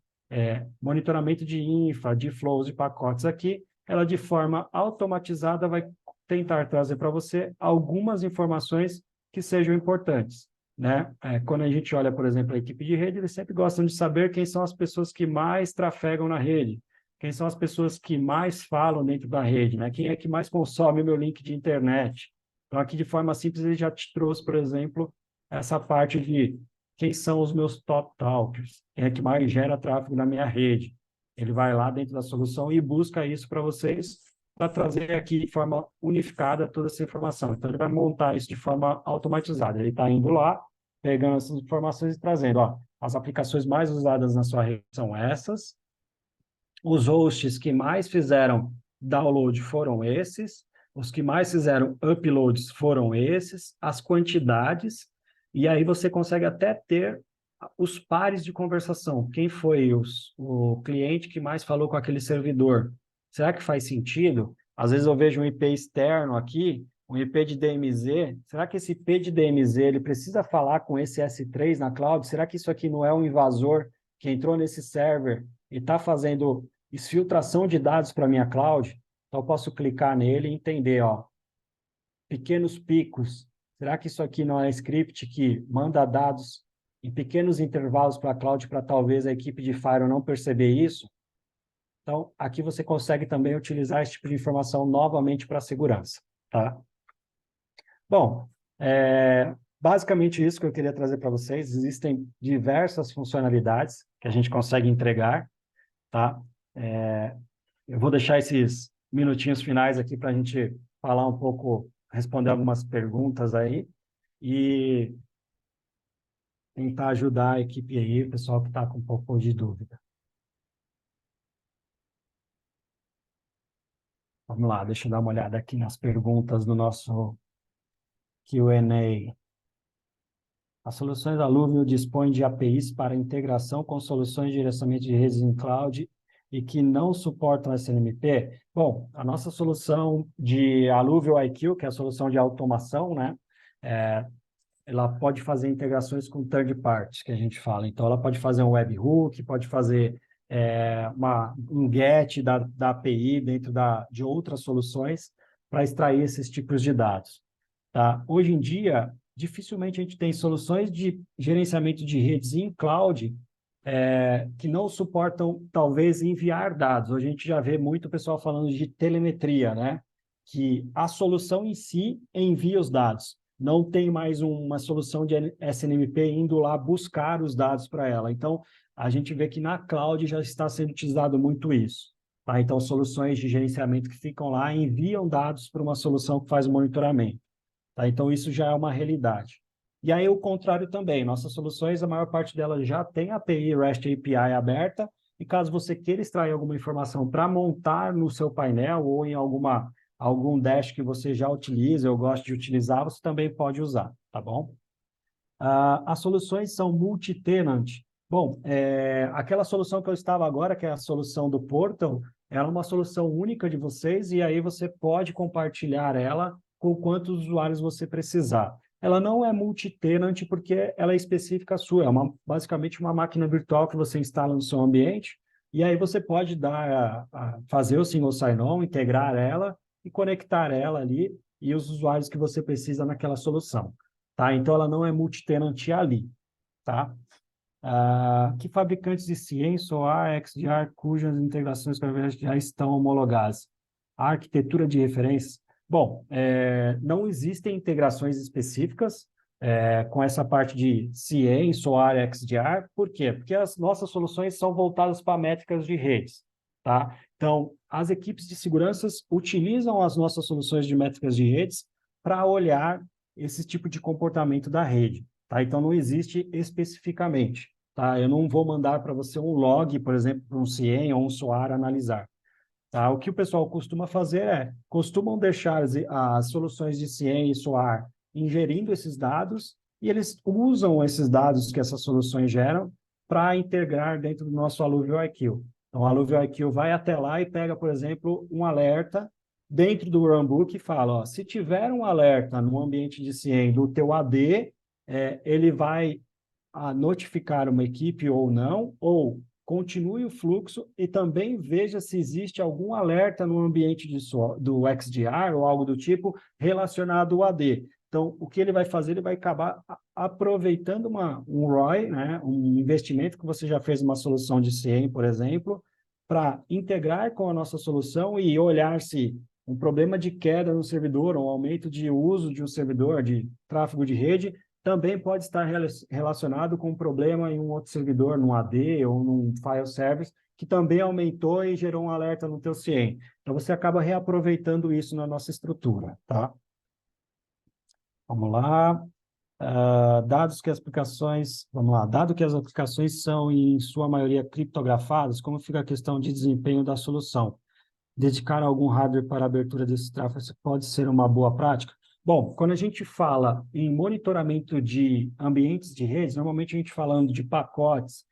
monitoramento de infra, de flows e pacotes aqui, ela de forma automatizada vai tentar trazer para você algumas informações que sejam importantes, né? Quando a gente olha, por exemplo, a equipe de rede, eles sempre gostam de saber quem são as pessoas que mais trafegam na rede, quem são as pessoas que mais falam dentro da rede, né? Quem é que mais consome o meu link de internet. Então, aqui, de forma simples, ele já te trouxe, por exemplo, essa parte de quem são os meus top talkers, quem é que mais gera tráfego na minha rede. Ele vai lá dentro da solução e busca isso para vocês, para trazer aqui de forma unificada toda essa informação. Então, ele vai montar isso de forma automatizada. Ele está indo lá, pegando essas informações e trazendo, ó, as aplicações mais usadas na sua rede são essas, os hosts que mais fizeram download foram esses, os que mais fizeram uploads foram esses, as quantidades, e aí você consegue até ter os pares de conversação. Quem foi o cliente que mais falou com aquele servidor? Será que faz sentido? Às vezes eu vejo um IP externo aqui, um IP de DMZ. Será que esse IP de DMZ ele precisa falar com esse S3 na cloud? Será que isso aqui não é um invasor que entrou nesse server e está fazendo exfiltração de dados para minha cloud? Então eu posso clicar nele e entender, ó, pequenos picos. Será que isso aqui não é script que manda dados em pequenos intervalos para a cloud para talvez a equipe de Firewall não perceber isso? Então, aqui você consegue também utilizar esse tipo de informação novamente para a segurança, tá? Bom, basicamente isso que eu queria trazer para vocês. Existem diversas funcionalidades que a gente consegue entregar, tá? Eu vou deixar esses minutinhos finais aqui para a gente falar um pouco, responder algumas perguntas aí e tentar ajudar a equipe aí, o pessoal que está com um pouco de dúvida. Vamos lá, deixa eu dar uma olhada aqui nas perguntas do nosso Q&A. As soluções Alluvium dispõem de APIs para integração com soluções de gerenciamento de redes em cloud e que não suportam SNMP? Bom, a nossa solução de Alluvium IQ, que é a solução de automação, né? Ela pode fazer integrações com third parties, que a gente fala. Então, ela pode fazer um webhook, pode fazer um GET da API dentro de outras soluções para extrair esses tipos de dados. Tá? Hoje em dia, dificilmente a gente tem soluções de gerenciamento de redes em cloud que não suportam, talvez, enviar dados. Hoje a gente já vê muito pessoal falando de telemetria, né? Que a solução em si envia os dados. Não tem mais uma solução de SNMP indo lá buscar os dados para ela. Então, a gente vê que na cloud já está sendo utilizado muito isso. Tá? Então, soluções de gerenciamento que ficam lá enviam dados para uma solução que faz o monitoramento. Tá? Então, isso já é uma realidade. E aí, o contrário também. Nossas soluções, a maior parte delas já tem API REST API aberta, e caso você queira extrair alguma informação para montar no seu painel ou em algum dash que você já utiliza ou gosta de utilizar, você também pode usar, tá bom? As soluções são multi-tenant. Bom, aquela solução que eu estava agora, que é a solução do Portal, ela é uma solução única de vocês e aí você pode compartilhar ela com quantos usuários você precisar. Ela não é multi-tenant porque ela é específica sua, basicamente uma máquina virtual que você instala no seu ambiente, e aí você pode fazer o single sign-on, integrar ela e conectar ela ali e os usuários que você precisa naquela solução, tá? Então, ela não é multi-tenant ali, tá? Que fabricantes de CIEM, SOAR, XDR, cujas integrações já estão homologadas? A arquitetura de referências? Bom, não existem integrações específicas com essa parte de CIEM, SOAR, XDR. Por quê? Porque as nossas soluções são voltadas para métricas de redes, tá? Então, as equipes de segurança utilizam as nossas soluções de métricas de redes para olhar esse tipo de comportamento da rede. Tá? Então, não existe especificamente. Tá? Eu não vou mandar para você um log, por exemplo, para um CIEM ou um SOAR analisar. Tá? O que o pessoal costuma fazer costumam deixar as soluções de CIEM e SOAR ingerindo esses dados e eles usam esses dados que essas soluções geram para integrar dentro do nosso Alluvial IQ. Então, o Alluvial IQ vai até lá e pega, por exemplo, um alerta dentro do runbook e fala, ó, se tiver um alerta no ambiente de CIEM do teu AD, ele vai notificar uma equipe ou não, ou continue o fluxo e também veja se existe algum alerta no ambiente do XDR ou algo do tipo relacionado ao AD. Então, o que ele vai fazer? Ele vai acabar aproveitando um ROI, né, um investimento que você já fez uma solução de CIEM, por exemplo, para integrar com a nossa solução e olhar se um problema de queda no servidor, ou um aumento de uso de um servidor, de tráfego de rede, também pode estar relacionado com um problema em um outro servidor, num AD ou num file service, que também aumentou e gerou um alerta no teu CIEM. Então, você acaba reaproveitando isso na nossa estrutura, tá? Vamos lá. Vamos lá. Dado que as aplicações são, em sua maioria, criptografadas, como fica a questão de desempenho da solução? Dedicar algum hardware para a abertura desse tráfego pode ser uma boa prática? Bom, quando a gente fala em monitoramento de ambientes de redes, normalmente a gente falando de pacotes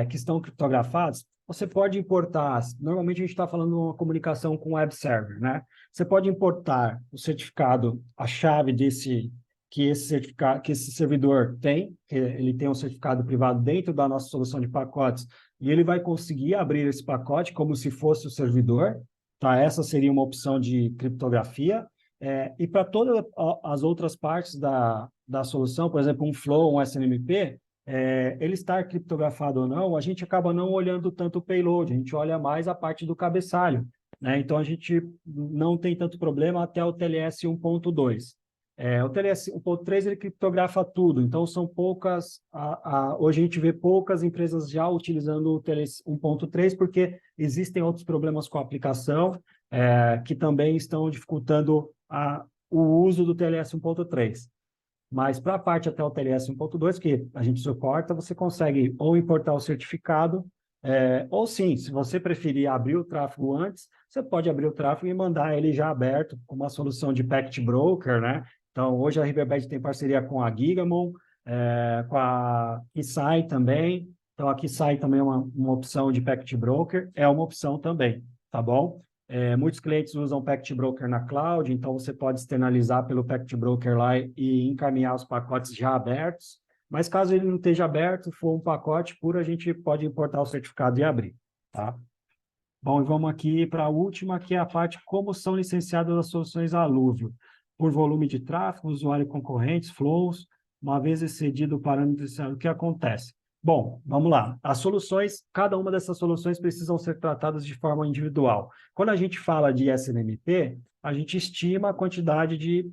que estão criptografados, você pode importar, normalmente a gente está falando de uma comunicação com web server, né? Você pode importar o certificado, a chave que esse servidor tem, que ele tem um certificado privado dentro da nossa solução de pacotes, e ele vai conseguir abrir esse pacote como se fosse o servidor, tá? Essa seria uma opção de criptografia. E para todas as outras partes da solução, por exemplo, um Flow, um SNMP, ele estar criptografado ou não, a gente acaba não olhando tanto o payload, a gente olha mais a parte do cabeçalho, né? Então, a gente não tem tanto problema até o TLS 1.2. O TLS 1.3 ele criptografa tudo, então são poucas, hoje a gente vê poucas empresas já utilizando o TLS 1.3 porque existem outros problemas com a aplicação que também estão dificultando o uso do TLS 1.3. Mas para a parte até o TLS 1.2, que a gente suporta, você consegue ou importar o certificado, ou sim, se você preferir abrir o tráfego antes, você pode abrir o tráfego e mandar ele já aberto com uma solução de Packet Broker, né? Então, hoje a Riverbed tem parceria com a Gigamon, com a Kissai também. Então, a Kissai também é uma opção de Packet Broker, é uma opção também, tá bom? Muitos clientes usam Packet Broker na cloud, então você pode externalizar pelo Packet Broker lá e encaminhar os pacotes já abertos. Mas caso ele não esteja aberto, for um pacote puro, a gente pode importar o certificado e abrir, tá? Bom, e vamos aqui para a última, que é a parte como são licenciadas as soluções Alluvial. Por volume de tráfego, usuário concorrentes, flows, uma vez excedido o parâmetro inicial, o que acontece? Bom, vamos lá. As soluções, cada uma dessas soluções precisam ser tratadas de forma individual. Quando a gente fala de SNMP, a gente estima a quantidade de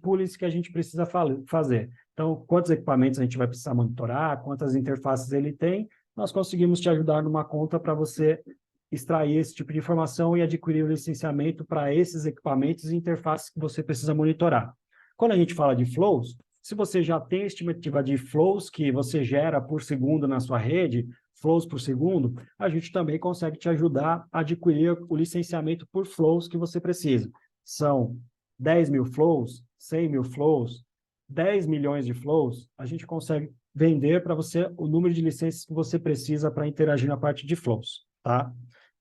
pools que a gente precisa fazer. Então, quantos equipamentos a gente vai precisar monitorar, quantas interfaces ele tem, nós conseguimos te ajudar numa conta para você extrair esse tipo de informação e adquirir o licenciamento para esses equipamentos e interfaces que você precisa monitorar. Quando a gente fala de flows, se você já tem a estimativa de flows que você gera por segundo na sua rede, flows por segundo, a gente também consegue te ajudar a adquirir o licenciamento por flows que você precisa. São 10 mil flows, 100 mil flows, 10 milhões de flows, a gente consegue vender para você o número de licenças que você precisa para interagir na parte de flows, tá?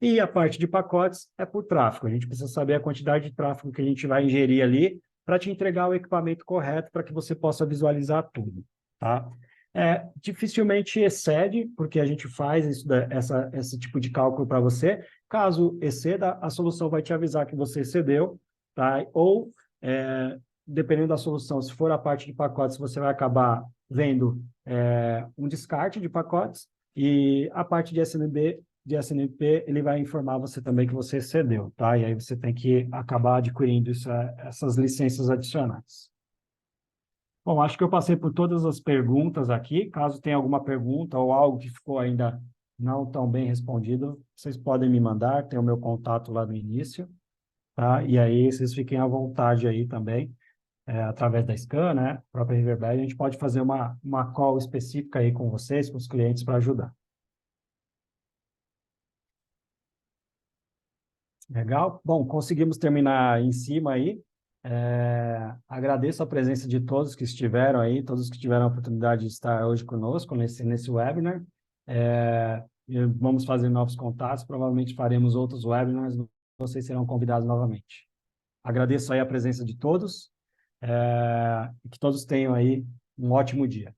E a parte de pacotes é por tráfego. A gente precisa saber a quantidade de tráfego que a gente vai ingerir ali para te entregar o equipamento correto para que você possa visualizar tudo, tá? Dificilmente excede, porque a gente faz esse tipo de cálculo para você. Caso exceda, a solução vai te avisar que você excedeu, tá? Ou, dependendo da solução, se for a parte de pacotes, você vai acabar vendo um descarte de pacotes, e a parte de SNP, ele vai informar você também que você excedeu, tá? E aí você tem que acabar adquirindo essas licenças adicionais. Bom, acho que eu passei por todas as perguntas aqui. Caso tenha alguma pergunta ou algo que ficou ainda não tão bem respondido, vocês podem me mandar, tem o meu contato lá no início, tá? E aí vocês fiquem à vontade aí também, através da Scan, né? Própria Riverberg, a gente pode fazer uma call específica aí com vocês, com os clientes, para ajudar. Legal? Bom, conseguimos terminar em cima aí. Agradeço a presença de todos que estiveram aí, todos que tiveram a oportunidade de estar hoje conosco nesse webinar. E vamos fazer novos contatos, provavelmente faremos outros webinars, vocês serão convidados novamente. Agradeço aí a presença de todos, e que todos tenham aí um ótimo dia.